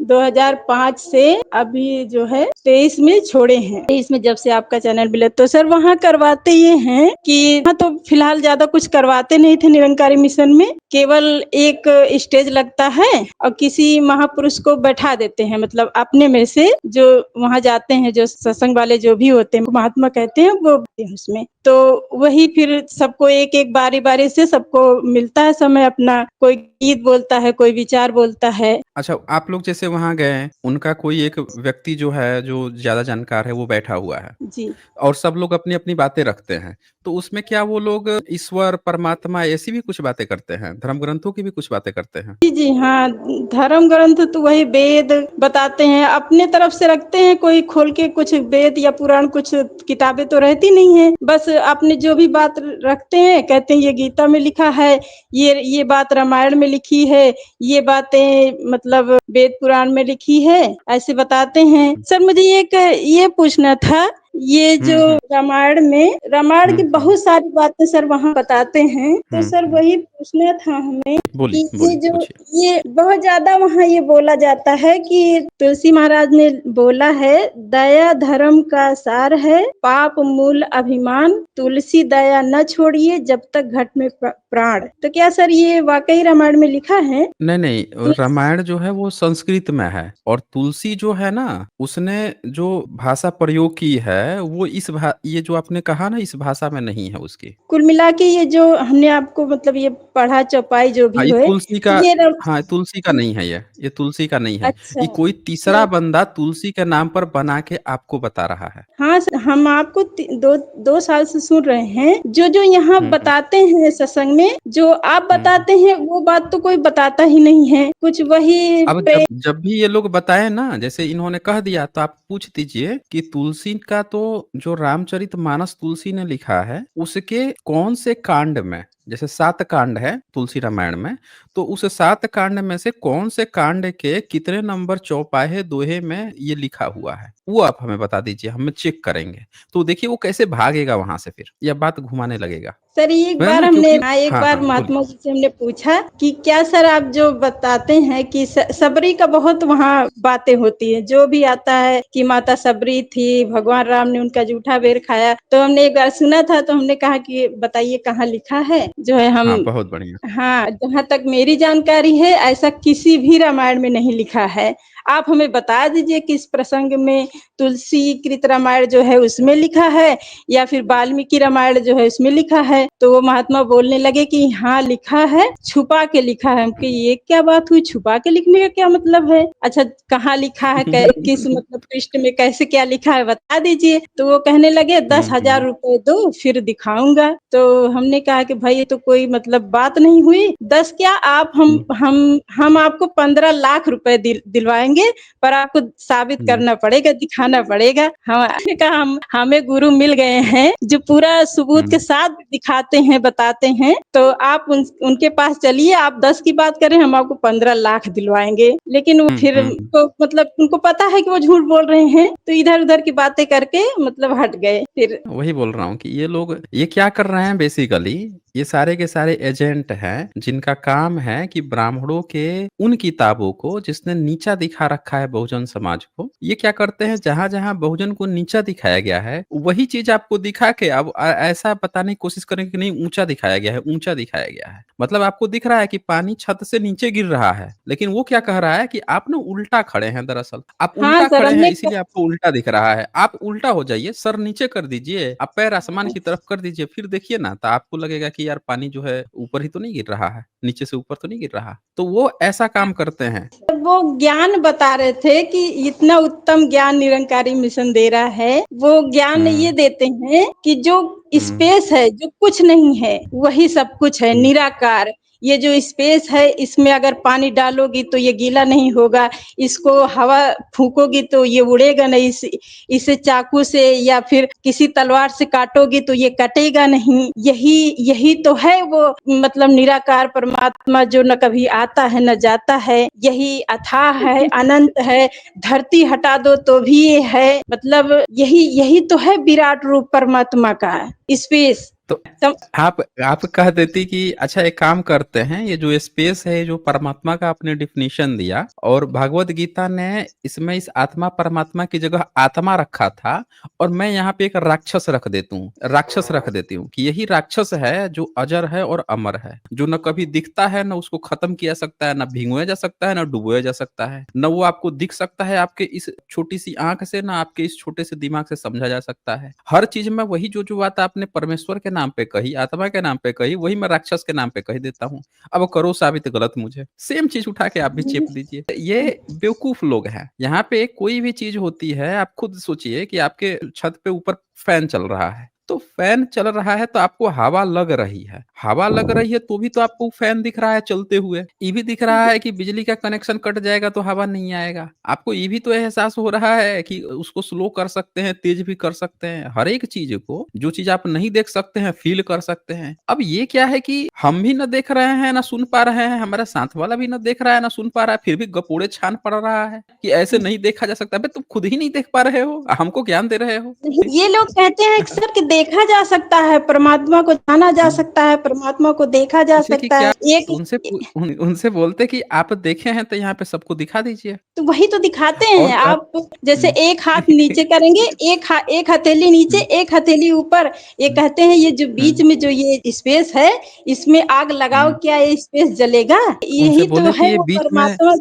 2005 से अभी जो है 23 में छोड़े हैं। 23 में जब से आपका चैनल मिला तो सर वहाँ करवाते ये हैं कि वहाँ तो फिलहाल ज्यादा कुछ करवाते नहीं थे निरंकारी मिशन में। केवल एक स्टेज लगता है और किसी महापुरुष को बैठा देते हैं, मतलब अपने में से जो वहाँ जाते हैं, जो सत्संग वाले जो भी होते हैं, महात्मा कहते हैं वो उसमें। तो वही फिर सबको एक एक बारी बारी से सबको मिलता है समय अपना, कोई गीत बोलता है, कोई विचार बोलता है। अच्छा, आप लोग जैसे वहाँ गए, उनका कोई एक व्यक्ति जो है, जो ज़्यादा जानकार है, वो बैठा हुआ है जी। और सब लोग अपनी-अपनी बातें रखते हैं। तो उसमें क्या वो लोग ईश्वर, परमात्मा ऐसी भी कुछ बातें करते हैं? धर्म ग्रंथों की भी कुछ बातें करते हैं? जी, जी, हाँ, धर्म ग्रंथ तो वही वेद बताते हैं, अपने तरफ से रखते हैं, कोई खोल के कुछ वेद या पुराण कुछ किताबें तो रहती नहीं है, बस अपने जो भी बात रखते हैं, कहते हैं ये गीता में लिखा है, ये बात रामायण में लिखी है, ये बातें मतलब वेद पुराण में लिखी है, ऐसे बताते हैं। सर मुझे एक ये पूछना था ये जो रामायण की हम्म बहुत सारी बातें सर वहाँ बताते हैं, तो सर हम्म। वही पूछना था हमें कि बोलिए ये बोलिए जो पूछिए। ये बहुत ज्यादा वहाँ ये बोला जाता है कि तुलसी महाराज ने बोला है, दया धर्म का सार है, पाप मूल अभिमान, तुलसी दया न छोड़िए जब तक घट में प्राण। तो क्या सर ये वाकई रामायण में लिखा है? नहीं नहीं, रामायण जो है वो संस्कृत में है, और तुलसी जो है ना, उसने जो भाषा प्रयोग की है वो ये जो आपने कहा ना, इस भाषा में नहीं है उसकी। कुल मिला के ये जो हमने आपको मतलब ये पढ़ा चौपाई जो हाँ भी ये हुए तुलसी का, ये हाँ तुलसी का नहीं है, ये तुलसी का नहीं है। अच्छा। ये कोई तीसरा तो बंदा तुलसी के नाम पर बना के आपको बता रहा है। हाँ सर, हम आपको दो दो साल से सुन रहे हैं, जो जो यहाँ हम्म बताते हैं सत्संग में, जो आप हम्म। बताते हैं वो बात तो कोई बताता ही नहीं है, कुछ वही अब जब जब भी ये लोग बताए ना, जैसे इन्होंने कह दिया, तो आप पूछ दीजिए कि तुलसी का तो जो रामचरितमानस तुलसी ने लिखा है, उसके कौन से कांड में, जैसे 7 कांड है तुलसी रामायण में, तो उस 7 कांड में से कौन से कांड के कितने नंबर चौपाहे दोहे में ये लिखा हुआ है, वो आप हमें बता दीजिए, हम चेक करेंगे। तो देखिए वो कैसे भागेगा वहां से, फिर यह बात घुमाने लगेगा, सर एक है बार ना, हमने क्योंकि एक हाँ बार हाँ बोलिए। महात्मा जी से हमने पूछा कि क्या सर आप जो बताते हैं कि सबरी का बहुत वहाँ बातें होती है, जो भी आता है कि माता सबरी थी, भगवान राम ने उनका जूठा बेर खाया, तो हमने एक बार सुना था, तो हमने कहा कि बताइए कहाँ लिखा है, जो है हम। हाँ बहुत बढ़िया। हाँ, जहाँ तक मेरी जानकारी है ऐसा किसी भी रामायण में नहीं लिखा है। आप हमें बता दीजिए किस प्रसंग में तुलसी कृत रामायण जो है उसमें लिखा है, या फिर वाल्मीकि रामायण जो है उसमें लिखा है। तो वो महात्मा बोलने लगे कि हाँ लिखा है, छुपा के लिखा है। हम कि ये क्या बात हुई, छुपा के लिखने का क्या मतलब है? अच्छा कहाँ लिखा है, किस मतलब पृष्ठ में कैसे क्या लिखा है बता दीजिए। तो वो कहने लगे 10,000 हम्म। रुपए दो फिर दिखाऊंगा। तो हमने कहा कि भाई ये तो कोई मतलब बात नहीं हुई, 10 क्या आप हम्म, हम आपको 15 लाख रुपए दिलवाएंगे, पर आपको साबित हम्म, करना पड़ेगा, दिखाना पड़ेगा। हमने कहा हमें गुरु मिल गए हैं जो पूरा सबूत के हम्म, साथ दिखाते हैं, बताते हैं। तो आप उनके पास चलिए, आप 10 की बात करें, हम आपको 15 लाख दिलवाएंगे। लेकिन वो फिर तो मतलब उनको पता है कि वो झूठ बोल रहे हैं, तो इधर उधर की बातें करके मतलब हट गए फिर। वही बोल रहा हूँ कि ये लोग ये क्या कर रहे हैं बेसिकली, ये सारे के सारे एजेंट हैं जिनका काम है कि ब्राह्मणों के उन किताबों को जिसने नीचा दिखा रखा है बहुजन समाज को, ये क्या करते हैं, जहां जहां बहुजन को नीचा दिखाया गया है वही चीज आपको दिखा के अब ऐसा बताने की कोशिश करें कि नहीं ऊंचा दिखाया गया है, ऊंचा दिखाया गया है। मतलब आपको दिख रहा है कि पानी छत से नीचे गिर रहा है, लेकिन वो क्या कह रहा है कि आप ना उल्टा खड़े हैं, दरअसल आप हाँ उल्टा सर खड़े हैं हमने इसीलिए आपको उल्टा दिख रहा है। आप उल्टा हो जाइए, सर नीचे कर दीजिए, आप पैर आसमान की तरफ कर दीजिए, फिर देखिए ना, तो आपको लगेगा कि यार पानी जो है ऊपर ही तो नहीं गिर रहा है, नीचे से ऊपर तो नहीं गिर रहा। तो वो ऐसा काम करते हैं। वो ज्ञान बता रहे थे कि इतना उत्तम ज्ञान निरंकारी मिशन दे रहा है। वो ज्ञान ये हम्म देते हैं कि जो हम्म स्पेस है, जो कुछ नहीं है वही सब कुछ है, हम्म निराकार। ये जो स्पेस है इसमें अगर पानी डालोगी तो ये गीला नहीं होगा, इसको हवा फूकोगी तो ये उड़ेगा नहीं, इसे चाकू से या फिर किसी तलवार से काटोगी तो ये कटेगा नहीं। यही यही तो है वो मतलब निराकार परमात्मा, जो न कभी आता है न जाता है, यही अथाह है, अनंत है। धरती हटा दो तो भी ये है, मतलब यही यही तो है विराट रूप परमात्मा का स्पेस। तो आप कह देती कि अच्छा एक काम करते हैं, ये जो स्पेस है, जो परमात्मा का आपने डिफिनीशन दिया, और भगवत गीता ने इसमें इस आत्मा परमात्मा की जगह आत्मा रखा था, और मैं यहाँ पे एक राक्षस रख देती हूँ कि यही राक्षस है जो अजर है और अमर है, जो न कभी दिखता है, न उसको खत्म किया सकता है, न भिगोया जा सकता है, न डुबोया जा सकता है, न वो आपको दिख सकता है आपके इस छोटी सी आंख से, न आपके इस छोटे से दिमाग से समझा जा सकता है। हर चीज में वही जो बात आपने परमेश्वर के नाम पे कही, आत्मा के नाम पे कही, वही मैं राक्षस के नाम पे कह देता हूँ। अब करो साबित गलत मुझे, सेम चीज उठा के आप भी चेप दीजिए। ये बेवकूफ लोग हैं। यहाँ पे कोई भी चीज होती है, आप खुद सोचिए कि आपके छत पे ऊपर फैन चल रहा है, तो फैन चल रहा है तो आपको हवा लग रही है, हवा लग रही है तो भी तो आपको फैन दिख रहा है चलते हुए। ये भी दिख रहा है कि बिजली का कनेक्शन कट जाएगा तो हवा नहीं आएगा। आपको ये भी तो एहसास हो रहा है कि उसको स्लो कर सकते हैं, तेज भी कर सकते हैं। हर एक चीज़ को, जो चीज़ आप नहीं देख सकते हैं, फ़ील कर सकते हैं। अब ये क्या है कि हम भी ना देख रहे हैं, ना सुन पा रहे हैं, हमारा साथ वाला भी ना देख रहा है, ना सुन पा रहा है, फिर भी गपोड़े छान पड़ रहा है कि ऐसे नहीं देखा जा सकता। अबे तुम खुद ही नहीं देख पा रहे हो, हमको ज्ञान दे रहे हो। ये लोग कहते हैं अक्सर कि देखा जा सकता है, परमात्मा को जाना जा हुँ। सकता है, परमात्मा को देखा जा पूछे कि सकता क्या, है। एक उनसे बोलते कि आप देखे हैं तो यहाँ पे सबको दिखा दीजिए। तो वही तो दिखाते और हैं क्या। आप। जैसे हुँ। एक हाथ नीचे करेंगे, एक हथेली नीचे, हुँ, एक हथेली ऊपर। ये हुँ, कहते हैं ये जो बीच हुँ, में जो ये स्पेस है, इसमें आग लगाओ, हुँ। क्या ये स्पेस जलेगा? उनसे यही तो बोले कि है ये वो बीच में, परमात्मा।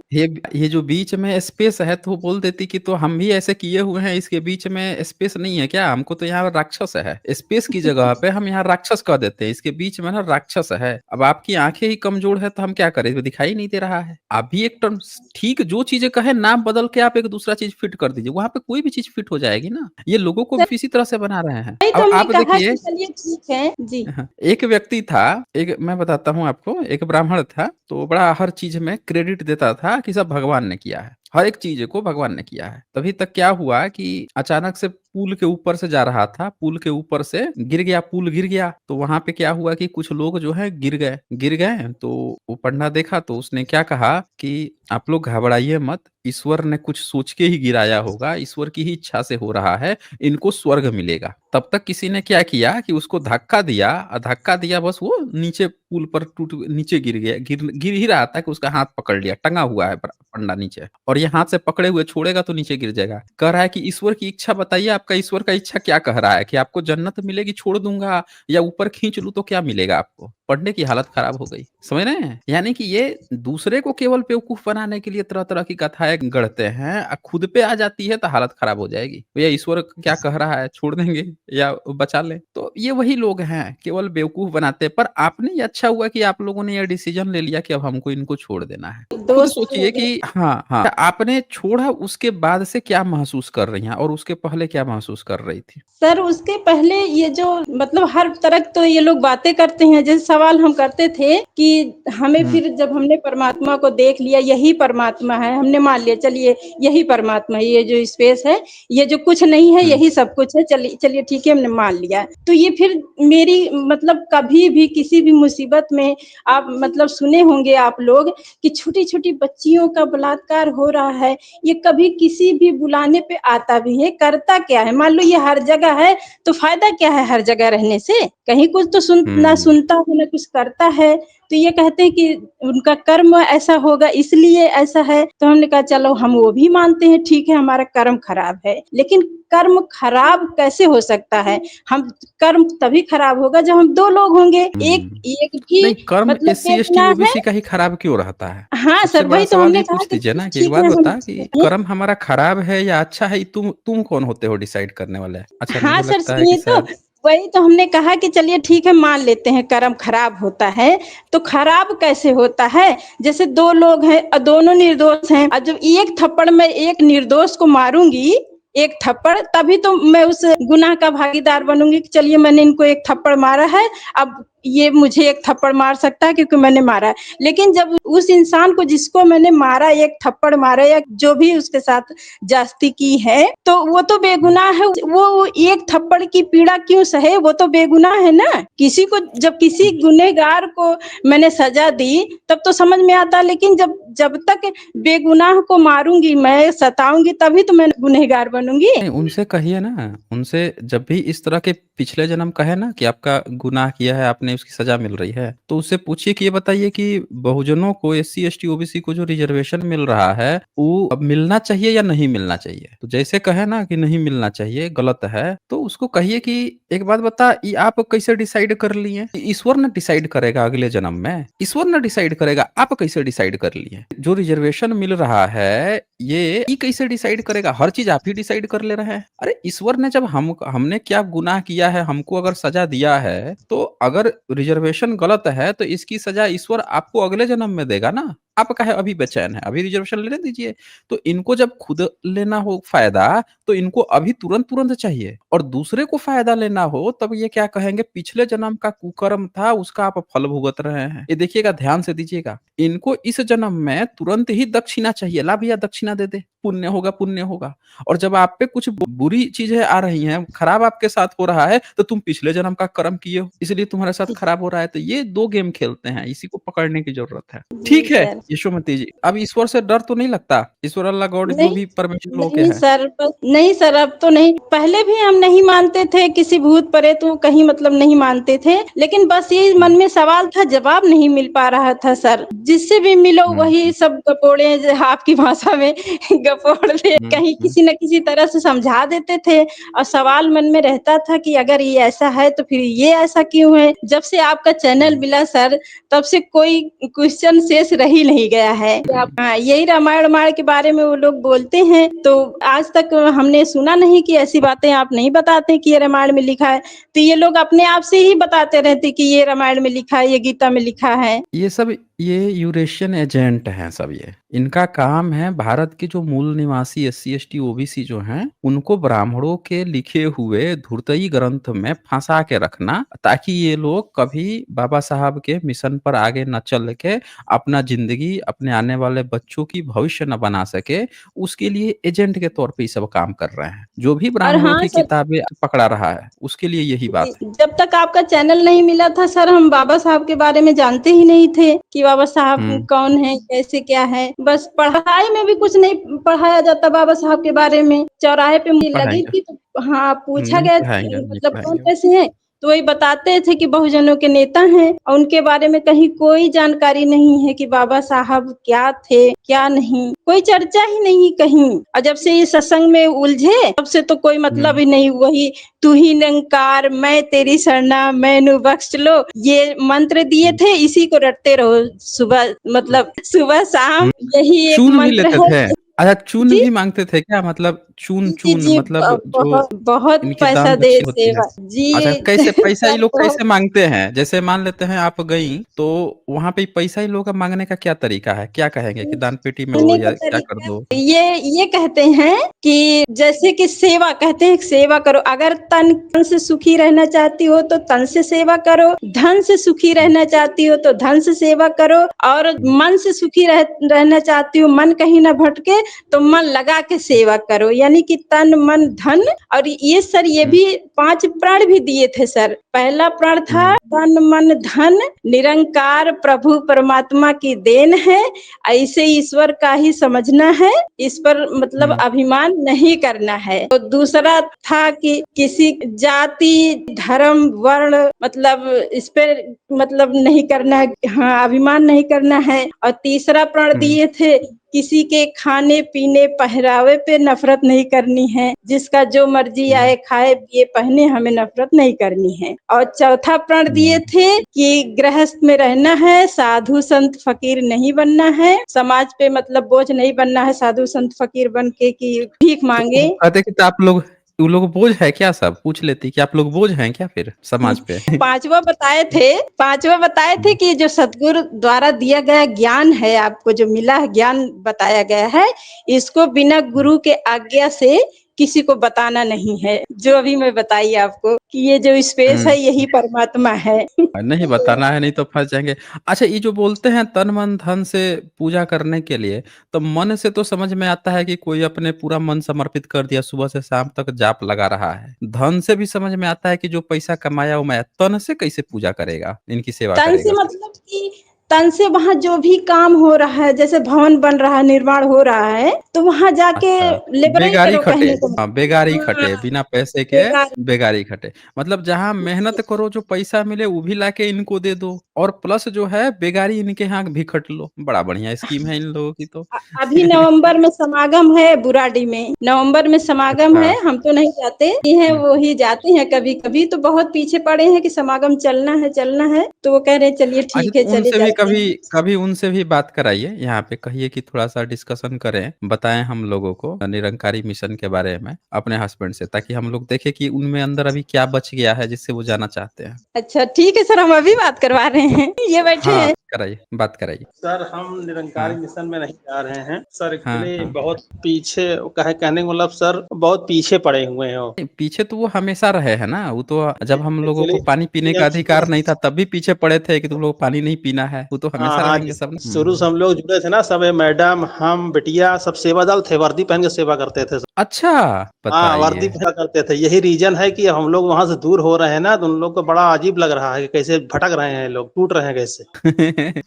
ये जो बीच में स्पेस है, तो वो बोल देती कि तो हम भी ऐसे किए हुए हैं, इसके बीच में स्पेस नहीं है क्या? हमको तो यहाँ राक्षस है। स्पेस की जगह पे हम यहाँ राक्षस कह देते हैं, इसके बीच में ना राक्षस है। अब आपकी आँखें ही कमज़ोर है तो हम क्या करें? वो दिखाई नहीं दे रहा है। आप भी एक टर्म ठीक जो चीज़ें कहें नाम बदल के आप एक दूसरा चीज़ फिट कर दीजिए, वहाँ पे कोई भी चीज़ फिट हो जाएगी ना। ये लोगों को भी इसी तरह से बना रहे हैं। वही तो अब हमने आप कहा देखिए, कि चलिए ठीक है जी। हाँ, एक व्यक्ति था, एक मैं बताता हूँ आपको, एक ब्राह्मण था, तो बड़ा हर चीज़ में क्रेडिट देता था कि सब भगवान ने किया है, हर एक चीज़ को भगवान ने किया है। तभी तक क्या हुआ कि अचानक से पुल के ऊपर से जा रहा था, पुल के ऊपर से गिर गया, पुल गिर गया। तो वहाँ पे क्या हुआ कि कुछ लोग जो है गिर गए, तो वो पंडा देखा तो उसने क्या कहा कि आप लोग घबराइए मत, ईश्वर ने कुछ सोच के ही गिराया होगा, ईश्वर की ही इच्छा से हो रहा है, इनको स्वर्ग मिलेगा। तब तक किसी ने क्या किया कि उसको धक्का दिया, धक्का दिया, बस वो नीचे पुल पर नीचे गिर गया, गिर ही रहा था कि उसका हाथ पकड़ लिया, टंगा हुआ है पंडा नीचे, और ये हाथ से पकड़े हुए छोड़ेगा तो नीचे गिर जाएगा। कह रहा है कि ईश्वर की इच्छा बताइए, आपका ईश्वर का इच्छा क्या कह रहा है कि आपको जन्नत मिलेगी छोड़ दूंगा, या ऊपर खींच लूं तो क्या मिलेगा आपको? पढ़ने की हालत खराब हो गई। समझ रहे हैं? यानी कि ये दूसरे को केवल बेवकूफ बनाने के लिए तरह तरह की कथाएं गढ़ते हैं, खुद पे आ जाती है तो हालत खराब हो जाएगी। भैया ईश्वर क्या कह रहा है, छोड़ देंगे या बचा लें? तो ये वही लोग हैं, केवल बेवकूफ बनाते हैं। पर आपने ये अच्छा हुआ कि आप लोगों ने ये डिसीजन ले लिया कि अब हमको इनको छोड़ देना है। दो खुद साल हो सोचिए गए। कि हाँ, हाँ, आपने छोड़ा, उसके बाद से क्या महसूस कर रही हैं और उसके पहले क्या महसूस कर रही थी? सर उसके पहले ये जो मतलब हर तरह तो ये लोग बातें करते हैं। जैसे सवाल हम करते थे कि हमें हुँ, फिर जब हमने परमात्मा को देख लिया, यही परमात्मा है, हमने मान लिया चलिए यही परमात्मा है, ये जो स्पेस है, ये जो कुछ नहीं है हुँ, यही सब कुछ है, चलिए चलिए ठीक है हमने मान लिया। तो ये फिर मेरी मतलब कभी भी किसी भी मुसीबत में आप मतलब सुने होंगे आप लोग कि छोटी छोटी बच्चियों का बलात्कार हो रहा है, ये कभी किसी भी बुलाने पे आता भी है, करता क्या है? मान लो ये हर जगह है तो फायदा क्या है हर जगह रहने से? कहीं कुछ तो ना हुँ। सुनता है ना कुछ करता है। तो ये कहते हैं कि उनका कर्म ऐसा होगा इसलिए ऐसा है। तो हमने कहा चलो हम वो भी मानते हैं, ठीक है हमारा कर्म खराब है, लेकिन कर्म खराब कैसे हो सकता है? हम कर्म तभी खराब होगा जब हम दो लोग होंगे, एक हुँ। एक भी नहीं, कर्म मतलब एससी, एसटी, बेगुनाह है। ओबीसी का ही खराब क्यों रहता है? हाँ सबसे सर बड़ा वही तो सवाल हमने ये कहा पूछ कि लीजिए ना कि एक ठीक बात है बता कि हम कर्म हमारा खराब है या अच्छा है, ये तुम कौन होते हो डिसाइड करने वाले? अच्छा, हाँ मुझे सर लगता है कि सुनिए तो, शायद वही तो हमने कहा कि चलिए ठीक है मान लेते हैं कर्म खराब होता है। तो खराब कैसे होता है? जैसे दो लोग हैं और दोनों निर्दोष हैं, और जब एक थप्पड़ में एक निर्दोष को मारूंगी, एक थप्पड़, तभी तो मैं उस गुनाह का भागीदार बनूंगी कि चलिए मैंने इनको एक थप्पड़ मारा है, अब ये मुझे एक थप्पड़ मार सकता है क्योंकि मैंने मारा है। लेकिन जब उस इंसान को जिसको मैंने मारा, एक थप्पड़ मारा या जो भी उसके साथ जास्ती की है, तो वो तो हुँ। बेगुनाह है। वो एक थप्पड़ की पीड़ा क्यों सहे? वो तो बेगुनाह है ना। किसी को जब किसी गुनहगार को मैंने सजा दी तब तो समझ में आता, लेकिन जब जब तक बेगुनाह को मारूंगी मैं, सताऊंगी, तभी तो मैं गुनहगार बनूंगी। नहीं, उनसे कहिए ना, उनसे जब भी इस तरह के पिछले जन्म कहे ना कि आपका गुनाह किया है, आपने उसकी सज़ा मिल रही है, तो उससे पूछिए कि ये बताइए कि बहुजनों को, एससी, एसटी, ओबीसी को जो रिज़र्वेशन मिल रहा है, वो अब मिलना चाहिए या नहीं मिलना चाहिए? तो जैसे कहे ना कि नहीं मिलना चाहिए, गलत है, तो उसको कहिए कि एक बात बता, ये आप कैसे डिसाइड कर लिए? ईश्वर ने डिसाइड करेगा अगले जन्म में, ईश्वर ने डिसाइड करेगा, आप कैसे डिसाइड कर लिए? जो रिज़र्वेशन मिल रहा है, ये कैसे डिसाइड करेगा? हर चीज़ आप ही डिसाइड कर ले रहे हैं। अरे ईश्वर ने जब हमने क्या गुनाह किया है, हमको अगर सज़ा दिया है, तो अगर रिज़र्वेशन गलत है, तो इसकी सज़ा ईश्वर आपको अगले जन्म में देगा ना। आपका है अभी बेचैन है, अभी रिजर्वेशन लेने दीजिए। तो इनको जब खुद लेना हो फायदा, तो इनको अभी तुरंत-तुरंत चाहिए, और दूसरे को फायदा लेना हो तब ये क्या कहेंगे, पिछले जन्म का कुकर्म था उसका आप फल भुगत रहे हैं। ये देखिएगा, ध्यान से दीजिएगा। इनको इस जन्म में तुरंत ही दक्षिणा चाहिए, ला भैया दक्षिणा दे दे, पुण्य होगा, पुण्य होगा। और जब आप पे कुछ बुरी चीजें आ रही हैं, खराब आपके साथ हो रहा है, तो तुम पिछले जन्म का कर्म किए हो, इसलिए तुम्हारे साथ खराब हो रहा है। तो ये 2 गेम खेलते हैं, इसी को पकड़ने की ज़रूरत है। जी ठीक है, सर। यशोमती जी, अब ईश्वर से डर तो नहीं लगता? ईश्वर, अल्लाह, गॉड, जो नहीं, भी परमेश्वर लोग के नहीं हैं। सर, बस नहीं सर, अब तो नहीं। पहले भी हम नहीं मानते थे, किसी भूत प्रेत को कहीं मतलब नहीं मानते थे, लेकिन बस ये हुँ, मन में सवाल था, जवाब नहीं मिल पा रहा था सर। जिससे भी मिलो हुँ, वही हुँ, सब गपोड़े, आपकी भाषा में गपोड़ दे, हुँ, कहीं हुँ, किसी न किसी तरह से समझा देते थे, और सवाल मन में रहता था कि अगर ये ऐसा है तो फिर ये ऐसा क्यों है। जब से आपका चैनल हुँ, मिला सर, तब से कोई क्वेश्चन शेष रह ही नहीं गया है। हुँ। हाँ, यही रामायण के बारे में वो लोग बोलते हैं, तो आज तक हमने सुना नहीं कि ऐसी बातें आप नहीं बताते कि ये रामायण में लिखा है। तो ये लोग अपने आप से ही बताते रहते कि ये रामायण में लिखा है, ये गीता में लिखा है। ये सब, ये यूरेशियन एजेंट हैं सब ये। इनका काम है भारत के जो मूल निवासी एससी, एसटी, ओबीसी जो हैं, उनको ब्राह्मणों के लिखे हुए धुरतई ग्रंथ में फंसा के रखना, ताकि ये लोग कभी बाबा साहब के मिशन पर आगे न चल के अपना जिंदगी, अपने आने वाले बच्चों की भविष्य न बना सके। उसके लिए एजेंट के तौर पे ये सब काम कर रहे हैं। जो भी और ब्राह्मणों हाँ की सर, किताबें पकड़ा रहा है, उसके लिए यही जी, बात है। जब तक आपका चैनल नहीं मिला था सर, हम बाबा साहब के बारे में जानते ही नहीं थे कि बाबा साहब हुँ, कौन है, कैसे क्या है। बस पढ़ाई में भी कुछ नहीं पढ़ाया जाता बाबा साहब के बारे में। चौराहे पे मुझे लगी पढ़ाएँगे। थी तो हाँ, पूछा नहीं गया पढ़ाएँगे, नहीं मतलब कौन पढ़ाएँगे। कैसे हैं, तो वही बताते थे कि बहुजनों के नेता हैं, और उनके बारे में कहीं कोई जानकारी नहीं है कि बाबा साहब क्या थे, क्या नहीं, कोई चर्चा ही नहीं कहीं। और जब से ये सत्संग में उलझे, तब से तो कोई मतलब हुँ, ही नहीं। वही तू ही निरंकार, मैं तेरी शरणा, मैनू बख्श लो, ये मंत्र दिए हुँ, थे, इसी को रटते रहो सुबह, हुँ, मतलब सुबह शाम हुँ। यही एक चून भी मंत्र लेते है। थे? अच्छा, चून जी, भी माँगते थे क्या? मतलब जी, जी, चून-चून, जी, मतलब जो बहुत बहुत इनकी पैसा दान दे दक्षिणा होती है। सेवा अच्छा, जी। कैसे पैसा ये सर लोग बहुत। कैसे माँगते हैं? जैसे मान लेते हैं आप गईं, तो वहाँ पे पैसा इन लोगों का माँगने का क्या तरीका है? क्या कहेंगे कि दान पेटी में दो करने का या क्या कर तरीका दो? ये कहते हैं कि जैसे कि सेवा कहते हैं, सेवा करो। अगर तन से सुखी रहना चाहती हो तो तन से सेवा करो, धन से सुखी हुँ, रहना चाहती हो तो धन से सेवा करो, और हुँ, मन से सुखी रहना चाहती हो, मन कहीं ना भटके, तो मन लगा के सेवा करो। यानी कि तन मन धन। और ये सर, ये हुँ, भी 5 प्रण भी दिए थे सर। पहला प्रण था हुँ, तन मन धन निरंकार प्रभु परमात्मा की देन है, ऐसे ईश्वर का ही समझना है, इस पर मतलब हुँ, अभिमान नहीं करना है। तो दूसरा था कि किसी जाति, धर्म, वर्ण, मतलब इस पर मतलब नहीं करना है, हाँ, अभिमान नहीं करना है। और तीसरा प्रण हुँ, दिए थे, किसी के खाने पीने पहरावे पे नफरत नहीं करनी है, जिसका जो मर्जी हुँ, आए खाए पिए पहने, हमें नफरत नहीं करनी है। और चौथा प्रण दिए हुँ। थे कि गृहस्थ में रहना है, साधु संत फकीर नहीं बनना है, समाज पे मतलब बोझ नहीं बनना है, साधु संत फकीर बन के कि भीख तो मांगे। वो कहते कि तो आप लोग, वो लोग बोझ है क्या सब? पूछ लेती कि आप लोग बोझ हैं क्या फिर समाज पे? पांचवा बताए थे हुँ, कि जो सतगुरु द्वारा दिया गया ज्ञान है, आपको जो मिला है ज्ञान बताया गया है, इसको बिना हुँ, गुरु के आज्ञा से किसी को बताना नहीं है। जो अभी मैं बताई आपको कि ये जो स्पेस हुँ। है यही परमात्मा है। नहीं बताना है, नहीं तो फँस जाएँगे। अच्छा, ये जो बोलते हैं तन, मन, धन से पूजा करने के लिए, तो मन से तो समझ में आता है कि कोई अपने पूरा मन समर्पित कर दिया, सुबह से शाम तक जाप लगा रहा है। धन से भी समझ में आता है कि जो पैसा कमाया-वमाया, तन से कैसे पूजा करेगा, इनकी सेवा तन से करेगा फिर? मतलब कि तन से वहाँ जो भी काम हो रहा है, जैसे भवन बन रहा है, निर्माण हो रहा है, तो वहाँ जाके अच्छा, लेबराई बेगारी करो खटे। कहने का हाँ, बेगारी मतलब। खटे, हाँ, बिना पैसे के बेकार। बेगारी खटे। मतलब जहाँ मेहनत करो, जो पैसा मिले वो भी लाके इनको दे दो, और प्लस जो है बेगारी इनके यहाँ भी खट लो। बड़ा बढ़िया स्कीम है इन लोगों की तो। अभी नवंबर में समागम है बुराड़ी में, नवंबर में समागम अच्छा। है, हम तो नहीं जाते, ये हैं हुँ। वो ही जाते हैं कभी कभी, तो बहुत पीछे पड़े हैं कि समागम चलना है, चलना है, तो वो कह रहे हैं चलिए अच्छा, ठीक है तो चले उनसे भी जाते कभी हैं। कभी उनसे भी बात कराइए, यहाँ पे कहिए कि थोड़ा-सा डिस्कशन करें, बताएँ हम लोगों को निरंकारी मिशन के बारे में अपने हस्बैंड से, ताकि हम लोग देखें कि उनमें अंदर अभी क्या बच गया है जिससे वो जाना चाहते हैं। अच्छा ठीक है सर, हम अभी बात करवा रहे हैं, ये बैठे हाँ। हैं। कराइए, बात कराइए। सर हम निरंकारी हाँ, मिशन में नहीं जा रहे हैं सर, हाँ, एक्चुअली हाँ। बहुत पीछे, कहने का मतलब सर बहुत पीछे पड़े हुए हैं वो। नहीं, पीछे तो वो हमेशा रहे हैं ना, वो तो जब हम लोगों एक्चुअली को पानी पीने का अधिकार नहीं था तब भी पीछे पड़े थे कि तुम लोग पानी नहीं पीना है, वो तो हाँ हमेशा हाँ, रहेंगे सब ना। शुरू से हम लोग जुड़े थे ना सब, ये मैडम हम बिटिया सब सेवा दल थे, वर्दी पहन के सेवा करते थे। अच्छा, हाँ, वर्दी बताइए। पहना करते थे। यही रीजन है कि हम लोग वहां से दूर हो रहे हैं ना, तो उन लोग को बड़ा अजीब लग रहा है कि कैसे भटक रहे हैं लोग, टूट रहे हैं कैसे।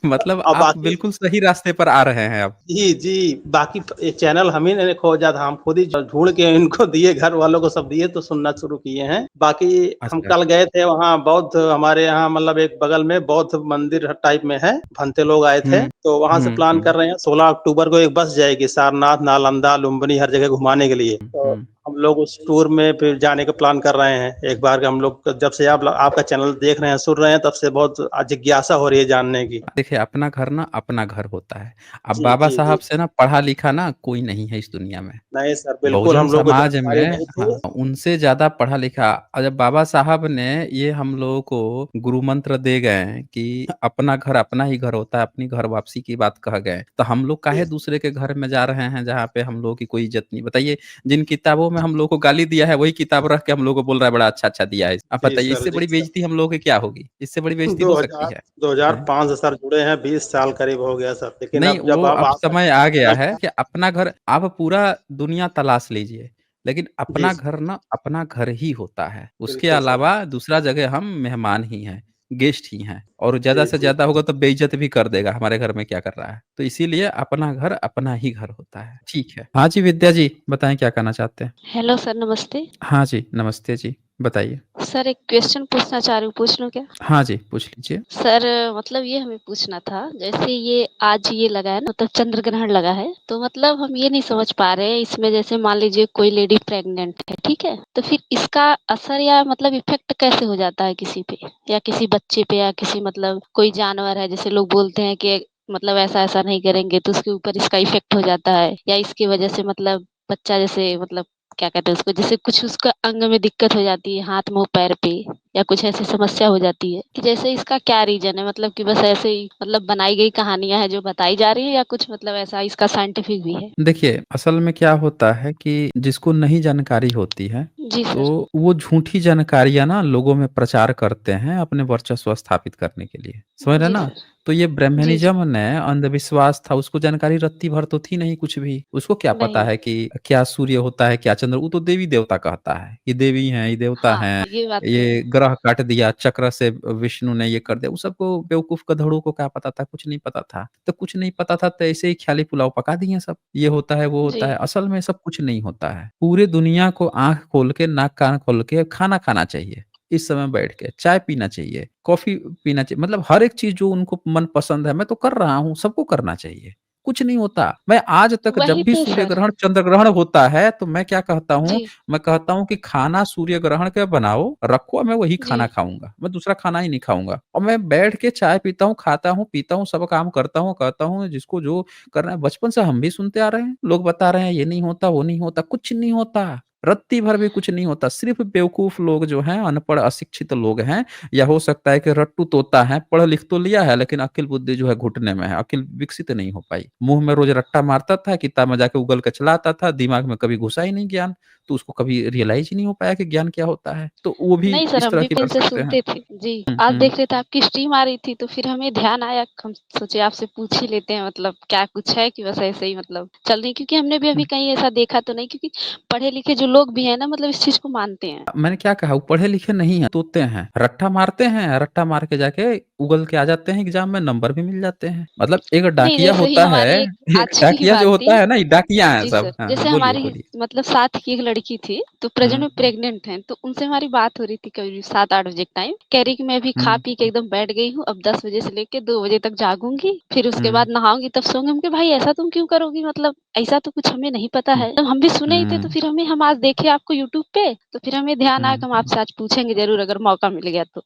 मतलब और आप बाकी बिल्कुल सही रास्ते पर आ रहे हैं अब। जी जी, बाकी ये चैनल हम ही ने खोजा था, हम खुद ही ढूंढ के इनको दिए, घर वालों को सब दिए तो सुनना शुरू किए हैं। बाकी हम अच्छा। कल गए थे वहाँ, बौद्ध हमारे यहाँ मतलब एक बगल में बौद्ध मंदिर टाइप में है, भंते लोग आए थे, हुँ, तो वहां से प्लान हुँ, कर रहे हैं 16 अक्टूबर को एक बस जाएगी सारनाथ, नालंदा, लुम्बिनी, हर जगह घुमाने के लिए। तो हुँ। हम लोग उस टूर में फिर जाने का प्लान कर रहे हैं। एक बार हम लोग जब से आप आपका चैनल देख रहे हैं, सुन रहे हैं, तब से बहुत जिज्ञासा हो रही है जानने की। देखिए, अपना घर ना अपना घर होता है। अब जी बाबा जी साहब जी। से ना पढ़ा-लिखा ना कोई नहीं है इस दुनिया में। नहीं सर, बिल्कुल बहुजन हम लोग को समाज जानकारी में नहीं हाँ, थी। उनसे ज़्यादा पढ़ा-लिखा और जब बाबा साहब ने ये हम लोगों को गुरु मंत्र दे गए हैं कि अपना घर अपना ही घर होता है, अपनी घर वापसी की बात कह गए, तो हम लोग काहे जी दूसरे के घर में जा रहे हैं जहाँ पे हम लोगों की कोई इज़्ज़त नहीं। बताइए, जिन किताबों में हम लोग को गाली दिया है, वही किताब रख के हम लोग को बोल रहा है बड़ा अच्छा-अच्छा दिया है। आप जी बताइए सर, इससे जी बड़ी सर। बेइज़्ज़ती हम लोगों की क्या होगी? इससे बड़ी बेइज़्ज़ती हो सकती 2000 है? हैं? 2005 से सर जुड़े हैं, 20 साल करीब हो गया सर, लेकिन नहीं, अब जब वो अब अब आपका समय आ गया चैनल। है कि अपना घर आप पूरा दुनिया तलाश लीजिए, लेकिन जी अपना घर ना अपना घर ही होता है। उसके बिल्कुल सर। अलावा दूसरा जगह हम मेहमान ही हैं, गेस्ट ही हैं और ज़्यादा जी से जी। ज़्यादा होगा तो बेइज़्ज़त भी कर देगा, हमारे घर में क्या कर रहा है। तो इसीलिए अपना घर अपना ही घर होता है। ठीक है। हाँ जी, विद्या जी, बताएँ क्या कहना चाहते हैं? हेलो सर, नमस्ते। हाँ जी, नमस्ते जी, बताइए। सर एक क्वेश्चन पूछना चाह रही हूँ, पूछ लूँ क्या? हाँ जी, पूछ लीजिए। सर मतलब ये हमें पूछना था, जैसे ये आज ये लगा है ना, मतलब चंद्र ग्रहण लगा है, तो मतलब हम ये नहीं समझ पा रहे हैं इसमें, जैसे मान लीजिए कोई लेडी प्रेग्नेंट है, ठीक है? तो फिर इसका असर या मतलब इफ़ेक्ट कैसे हो जाता है किसी पे या किसी बच्चे पे या किसी मतलब कोई जानवर है, जैसे लोग बोलते हैं कि मतलब ऐसा-ऐसा नहीं करेंगे तो उसके ऊपर इसका इफ़ेक्ट हो जाता है या इसकी वजह से मतलब बच्चा जैसे मतलब क्या कहते हैं उसको, जैसे कुछ उसका अंग में दिक्कत हो जाती है, हाथ, मुँह, पैर पे या कुछ ऐसी समस्या हो जाती है कि जैसे इसका क्या रीज़न है? मतलब कि बस ऐसे ही मतलब बनाई गई कहानियाँ हैं जो बताई जा रही हैं या कुछ मतलब ऐसा इसका साइंटिफिक भी है? देखिए, असल में क्या होता है कि जिसको नहीं जानकारी होती है, जी सर। तो वो झूठी जानकारियाँ ना लोगों में प्रचार करते हैं अपने वर्चस्व स्थापित करने के लिए, समझ रहे हैं जी ना? सर। तो ये जी, जी। ब्राह्मणिज़्म ने अंधविश्वास था, उसको जानकारी रत्ती भर तो थी नहीं कुछ भी। उसको क्या पता नहीं। है कि क्या सूर्य होता है, क्या चंद्र, वो तो देवी-देवता कहता है, ये देवी हैं, ये देवता हाँ, हैं, ये बात तो है। ये ग्रह काट दिया, चक्र से विष्णु ने ये कर दिया, वो सबको बेवकूफ़ गधेड़ों को क्या पता था, कुछ नहीं पता था। तो कुछ नहीं पता था तो ऐसे ही ख़्याली पुलाव पका दिए सब, ये होता है, वो होता है। जी। असल में सब कुछ नहीं होता है। पूरे दुनिया को आँख खोल के, नाक कान खोल के खाना खाना चाहिए, इस समय बैठ के, चाय पीना चाहिए, कॉफ़ी पीना चाहिए, मतलब हर एक चीज़ जो उनको मन पसंद है, मैं तो कर रहा हूँ, सबको करना चाहिए। कुछ नहीं होता। मैं आज तक जब वही भी तो सूर्य सर। ग्रहण, चंद्र ग्रहण होता है, तो मैं क्या कहता हूँ, जी, मैं कहता हूँ कि खाना सूर्य ग्रहण के बनाओ, रखो, मैं वही जी। खाना खाऊँगा। मैं दूसरा खाना ही नहीं खाऊँगा और मैं बैठ के चाय पीता हूँ, खाता हूँ, पीता हूँ, सब काम करता हूँ, कहता हूँ, जिसको जो करना है। बचपन से हम भी सुनते आ रहे हैं। लोग बता रहे हैं, ये नहीं होता, वो नहीं होता, कुछ नहीं होता। रत्ती भर भी कुछ नहीं होता। सिर्फ़ बेवकूफ़ लोग जो हैं, अनपढ़, अशिक्षित लोग हैं या हो सकता है कि रट्टू तोता है, पढ़ लिख तो लिया है लेकिन अक्ल बुद्धि जो है घुटने में है, अक्ल विकसित नहीं हो पाई। मुँह में रोज़ रट्टा मारता था, किताब में जाके उगल के चला आता था, दिमाग में कभी घुसा ही नहीं ज्ञान, तो उसको कभी रियलाइज़ ही नहीं हो पाया कि ज्ञान क्या होता है। तो वो भी नहीं सर, इस हम तरह भी की कर पहले से सकते हैं। सुनते थे। जी, हुँ, आज हुँ। देख रहे थे आपकी स्ट्रीम आ रही थी तो फिर हमें ध्यान आया, हम सोचे आपसे पूछ ही लेते हैं मतलब क्या कुछ है कि बस ऐसे ही मतलब चल रही, क्योंकि हमने भी अभी कहीं ऐसा देखा तो नहीं, क्योंकि पढ़े-लिखे जो लोग भी हैं ना मतलब इस चीज़ को मानते हैं। मैंने क्या कहा, वो पढ़े-लिखे नहीं हैं, तोते हैं। रट्टा मारते हैं, रट्टा मार के जाके उगल के आ जाते हैं एग्ज़ाम में, नंबर भी मिल जाते हैं। मतलब एक नहीं, डाकिया जैसे ही होता है, हमारी एक एक आज की ही डाकिया जो बात होता थी। है ना, ये डाकिया हैं जी सब। सर, हाँ, जैसे बोलिए, हमारी बोलिए। मतलब साथ की एक लड़की थी, तो प्रेज़ेंट हुँ, में प्रेग्नेंट हैं, तो उनसे हमारी बात हो रही थी करीब 7-8 बजे के टाइम। कह रही कि मैं अभी खा हुँ, पी के एकदम बैठ गई हूँ, अब 10 बजे से लेके 2 बजे तक जागूँगी, फिर उसके हुँ, बाद नहाऊँगी तब सोऊँगी। हम कहे भाई ऐसा तुम क्यों करोगी, मतलब ऐसा तो कुछ हमें नहीं पता हुँ, है। तब हम भी सुने ही थे, तो हुँ, फिर हम आज देखे आपको यूट्यूब पे, तो फिर हमें ध्यान आया हुँ, कि हम हुँ। आपसे आज पूछेंगे ज़रूर अगर मौका मिल गया तो।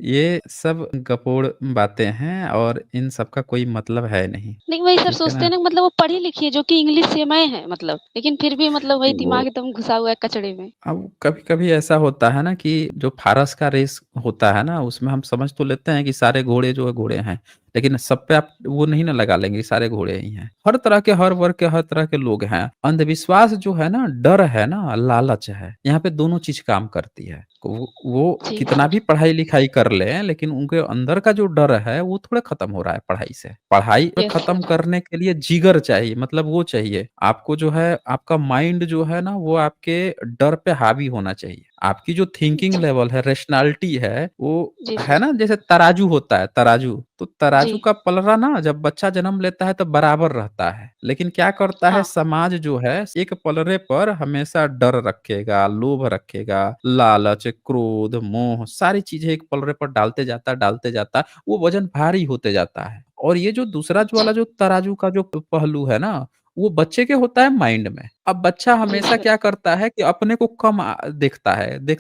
ये सब गपोड़ बातें हैं और इन सब का कोई मतलब है नहीं, नहीं वही सर ठीक है सोचते ना? हैं ना, मतलब वो पढ़ी लिखी है जो कि इंग्लिश सेमय है मतलब, लेकिन फिर भी मतलब वही वो दिमाग एकदम घुसा हुआ है कचड़े में। अब कभी-कभी ऐसा होता है ना कि जो फ़ारस का रेस होता है ना, उसमें हम समझ तो लेते हैं कि सारे घोड़े जो है घोड़े हैं, लेकिन सब पे आप वो नहीं ना लगा लेंगे, सारे घोड़े ही हैं। हर तरह के, हर वर्ग के, हर तरह के लोग हैं। अंधविश्वास जो है ना, डर है ना, लालच है, यहाँ पे दोनों चीज काम करती है। वो जी कितना सर। भी पढ़ाई लिखाई कर ले, लेकिन उनके अंदर का जो डर है वो थोड़ा खत्म हो रहा है पढ़ाई से। पढ़ाई यस खत्म सर। करने के लिए जिगर चाहिए, मतलब वो चाहिए आपको, जो है आपका माइंड जो है ना, वो आपके डर पे हावी होना चाहिए। आपकी जो थिंकिंग जी। लेवल है, रैशनैलिटी है, वो जी है सर। ना, जैसे तराजू होता है, तराजू। तो जी। तराजू का पलड़ा ना, जब बच्चा जन्म लेता है तो बराबर रहता है, लेकिन क्या करता है हाँ। समाज जो है, एक पलड़े पर हमेशा डर रखेगा, लोभ रखेगा, लालच, क्रोध, मोह, सारी चीजें एक पलड़े पर डालते जाता, वो वजन भारी होते जाता है। और ये जो दूसरा जो वाला अच्छा। जो तराजू का जो पहलू है ना, वो बच्चे के होता है माइंड में। अब बच्चा जी हमेशा सर। क्या करता है कि अपने को कम देखता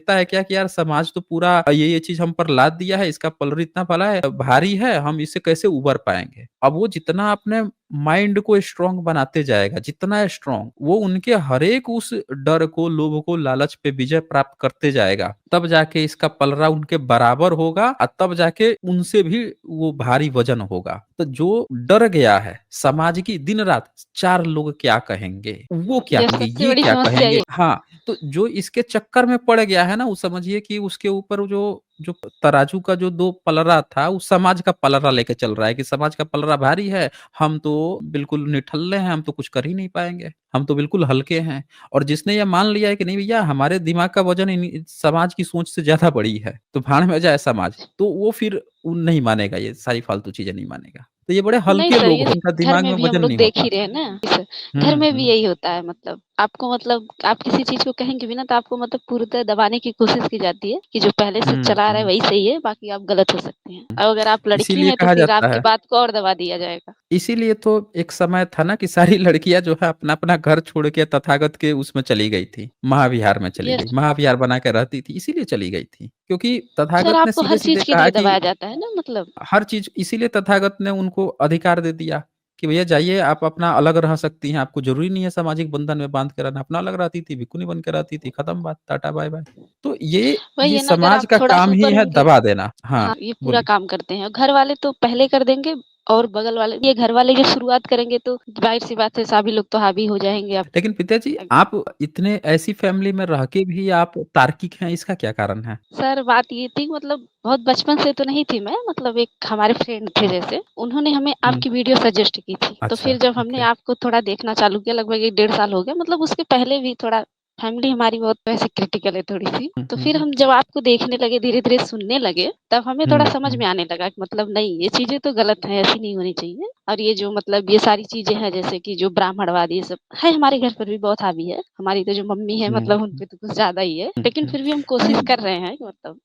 है क्या कि यार समाज तो पूरा ये चीज हम पर लाद दिया है, इसका पलड़ा इतना बड़ा है, भारी है, हम इससे कैसे उबर पाएंगे। अब वो जितना अपने माइंड को स्ट्रांग बनाते जाएगा, जितना स्ट्रांग, वो उनके हर एक उस डर को, लोभ को, लालच पे विजय प्राप्त करते जाएगा, तब जाके इसका पलड़ा उनके बराबर होगा, और तब जाके उनसे भी वो भारी वजन होगा। तो जो डर गया है समाज की दिन रात, चार लोग क्या कहेंगे, वो क्या ये कहेंगे, सबसे ये बड़ी क्या समस्या कहेंगे। ये। हाँ, तो जो इसके चक्कर में पड़ गया है ना, वो समझिए कि उसके ऊपर जो जो तराजू का जो दो पलड़ा था, वो समाज का पलड़ा लेके चल रहा है कि समाज का पलड़ा भारी है, हम तो बिल्कुल निठल्ले हैं, हम तो कुछ कर ही नहीं पाएंगे, हम तो बिल्कुल हल्के हैं। और जिसने ये मान लिया है कि नहीं भैया, हमारे दिमाग का वजन समाज की सोच से ज्यादा बड़ी है, तो भाड़ में जाए समाज, तो वो फिर वो नहीं मानेगा, ये सारी फालतू चीजें नहीं मानेगा। तो ये बड़े नहीं हल्के सर, लोग ये हैं, इनका घर दिमाग में में भी हम वजन लोग नहीं देख होता। ही रहे हैं ना सर। घर में भी हम्म। यही होता है, मतलब आपको, मतलब आप किसी चीज को कहेंगे भी ना तो आपको मतलब पूर्णतः दबाने की कोशिश की जाती है कि जो पहले से चला रहा है हम्म। वही सही है, बाकी आप गलत हो सकते हैं। और अगर आप लड़की इसीलिए हैं तो कहा फिर जाता आपकी है, बात को और दबा दिया जाएगा। इसीलिए तो एक समय था ना कि सारी लड़कियां जो है अपना अपना घर छोड़ के तथागत के उसमें चली गई थी, महाविहार में चली गई, यस। महाविहार बना के रहती थी, इसीलिए चली गई थी क्योंकि सर तथागत ने आपको सीधे हर सीधे चीज के कहा लिए कि दबाया जाता है ना, मतलब। हर चीज, इसीलिए तथागत ने उनको अधिकार दे दिया कि भैया जाइए, आप अपना अलग रह सकती हैं, आपको जरूरी नहीं है सामाजिक बंधन में बांध के रहना। अपना अलग रहती थी, भिखुनी बन के रहती थी, खत्म बात, टाटा बाय बाय। तो वही ये है ना, अगर समाज आप का थोड़ा सा काम ही ऊपर है होंगे। दबा देना। हाँ, हाँ, ये पूरा बोलिए। काम करते हैं, और घर वाले तो पहले कर देंगे। और बगल वाले, ये घर वाले जब शुरुआत करेंगे तो जाहिर सी बात है सभी लोग तो हावी हो जाएंगे आप। लेकिन पिताजी, आप इतने ऐसी फैमिली में रह के भी आप तार्किक हैं, इसका क्या कारण है? सर बात ये थी, मतलब बहुत बचपन से तो नहीं थी मैं, मतलब एक हमारे फ्रेंड थे जैसे, उन्होंने हमें हुँ, आपकी वीडियो सजेस्ट की थी, तो अच्छा, फिर जब हमने ओके। आपको थोड़ा देखना चालू किया, लगभग 1 डेढ़ साल हो गया, मतलब उसके पहले भी थोड़ा फैमिली हमारी बहुत वैसे क्रिटिकल है थोड़ी सी, हुँ, तो हुँ, फिर हम जब आपको देखने लगे, धीरे धीरे सुनने लगे, तब हमें थोड़ा हुँ, समझ में हुँ, आने लगा कि मतलब नहीं, ये चीजें तो गलत है, ऐसी नहीं होनी चाहिए। और ये जो मतलब ये सारी चीजें हैं, जैसे कि जो ब्राह्मणवाद, ये सब है हमारे घर पर भी बहुत हावी है। हमारी तो जो मम्मी है, हुँ, मतलब उन पे तो कुछ ज्यादा ही है, हुँ, लेकिन हुँ। फिर भी हम कोशिश नहीं, कर रहे हैं कि मतलब,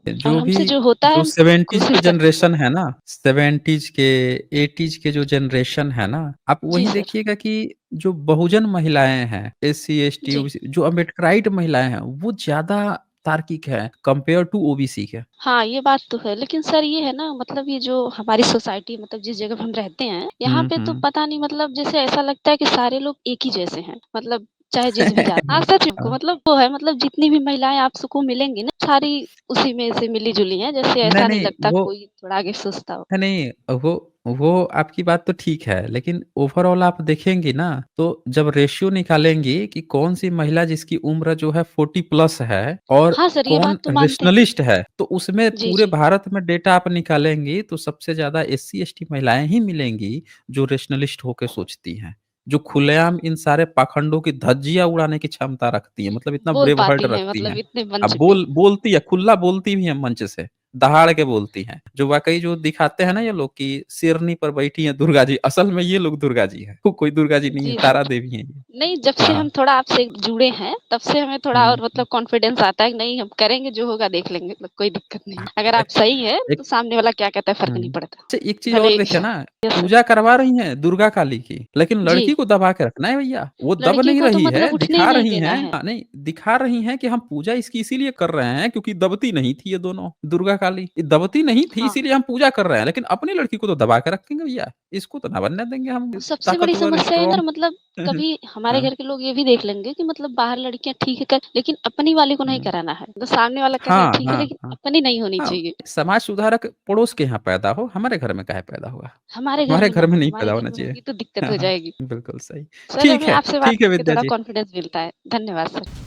और जो भी हमसे जो होता है जो हम 70s के कोशिश करते हैं जनरेशन बहुत। है ना, 70s के, 80s के जो जनरेशन है ना, आप जी वही सर। देखिएगा कि जो बहुजन महिलाएँ हैं, एससी, एसटी, जी। ओबीसी, जो अम्बेडकराइट महिलाएँ हैं, वो ज़्यादा तार्किक है कंपेयर टू ओबीसी के। हाँ, ये बात तो है, लेकिन सर ये है ना, मतलब ये जो हमारी सोसाइटी, मतलब जिस जगह पे हम रहते हैं, यहाँ हुँ, पे तो हुँ। पता नहीं, मतलब जैसे ऐसा लगता है कि सारे लोग एक ही जैसे हैं, मतलब चाहे जिस भी जात, हाँ सच को हाँ। मतलब वो है, मतलब जितनी भी महिलाएं आपको मिलेंगी ना, सारी उसी में से मिली जुली हैं, जैसे नहीं, ऐसा नहीं नहीं, लगता वो कोई थोड़ा आगे सोचता हो। नहीं, वो आपकी बात तो ठीक है, लेकिन ओवरऑल आप देखेंगी ना, तो जब रेशियो निकालेंगी कि कौन-सी महिला जिसकी उम्र जो है 40 प्लस है और हाँ सर, ये बात कौन तो मानते हैं। रेशनलिस्ट है, तो उसमें जी पूरे जी। भारत में डेटा आप निकालेंगी तो सबसे ज़्यादा एससी-एसटी महिलाएँ ही मिलेंगी, जो रेशनलिस्ट होके सोचती हैं, जो खुलेआम इन सारे पाखंडों की धज्जियाँ उड़ाने की क्षमता रखती हैं, मतलब इतना बोल ब्रेव हार्ट पाती हैं, रखती मतलब हैं। इतने अब मंच पे। बोलती है, खुला बोलती भी हैं मंच से। दहाड़ के बोलती हैं। जो वाक़ई जो दिखाते हैं ना ये लोग कि शेरनी पर बैठी हैं दुर्गा जी, असल में ये लोग दुर्गा जी हैं। कोई दुर्गा जी नहीं है, जी तारा सर। देवी हैं ये। नहीं, जब से हाँ। हम थोड़ा आपसे जुड़े हैं, तब से हमें थोड़ा हुँ, और मतलब कॉन्फिडेंस आता है कि नहीं, हम करेंगे, जो होगा देख लेंगे, मतलब कोई दिक्कत नहीं है। अगर हाँ। आप सही हैं, तो एक सामने वाला क्या कहता है फ़र्क नहीं हुँ। पड़ता। अच्छा, एक चीज़ और भले देखिए ना, यस सर। पूजा करवा रही हैं दुर्गा काली की, लेकिन जी, लड़की को दबा के रखना है भैया। वो दब लड़की नहीं को तो रही है, मतलब उठने ही दिखा नहीं रही देना हैं, है। हाँ, नहीं, दिखा रही हैं कि हम पूजा इसकी इसीलिए कर रहे हैं क्योंकि दबती नहीं थी ये दोनों। दुर्गा काली, ये दबती नहीं थी हाँ। इसीलिए हम पूजा कर रहे हैं, लेकिन अपनी लड़की को तो दबा के रखेंगे भैया, इसको तो ना बनने देंगे हम सबसे बड़ी ताकतवर, समस्या है स्ट्रॉन्ग। ना, मतलब कभी हमारे हाँ। घर के लोग ये भी देख लेंगे कि मतलब बाहर लड़कियां ठीक है कर, लेकिन अपनी वाली को नहीं हुँ। कराना है। तो सामने वाला कर रहा है हाँ, ठीक है, हाँ, लेकिन हाँ। अपनी नहीं होनी हाँ, चाहिए। समाज सुधारक पड़ोस के यहाँ पैदा हो, हमारे घर में काहे पैदा हुआ? हमारे घर हमारे में ना घर में हो, नहीं हमारे पैदा घर होना में चाहिए। होगी तो दिक्कत हाँ, हो हाँ, जाएगी। बिल्कुल सही। सर, ठीक हमें है, आपसे बात ठीक है करके विद्या थोड़ा जी। कॉन्फिडेंस मिलता है। धन्यवाद सर।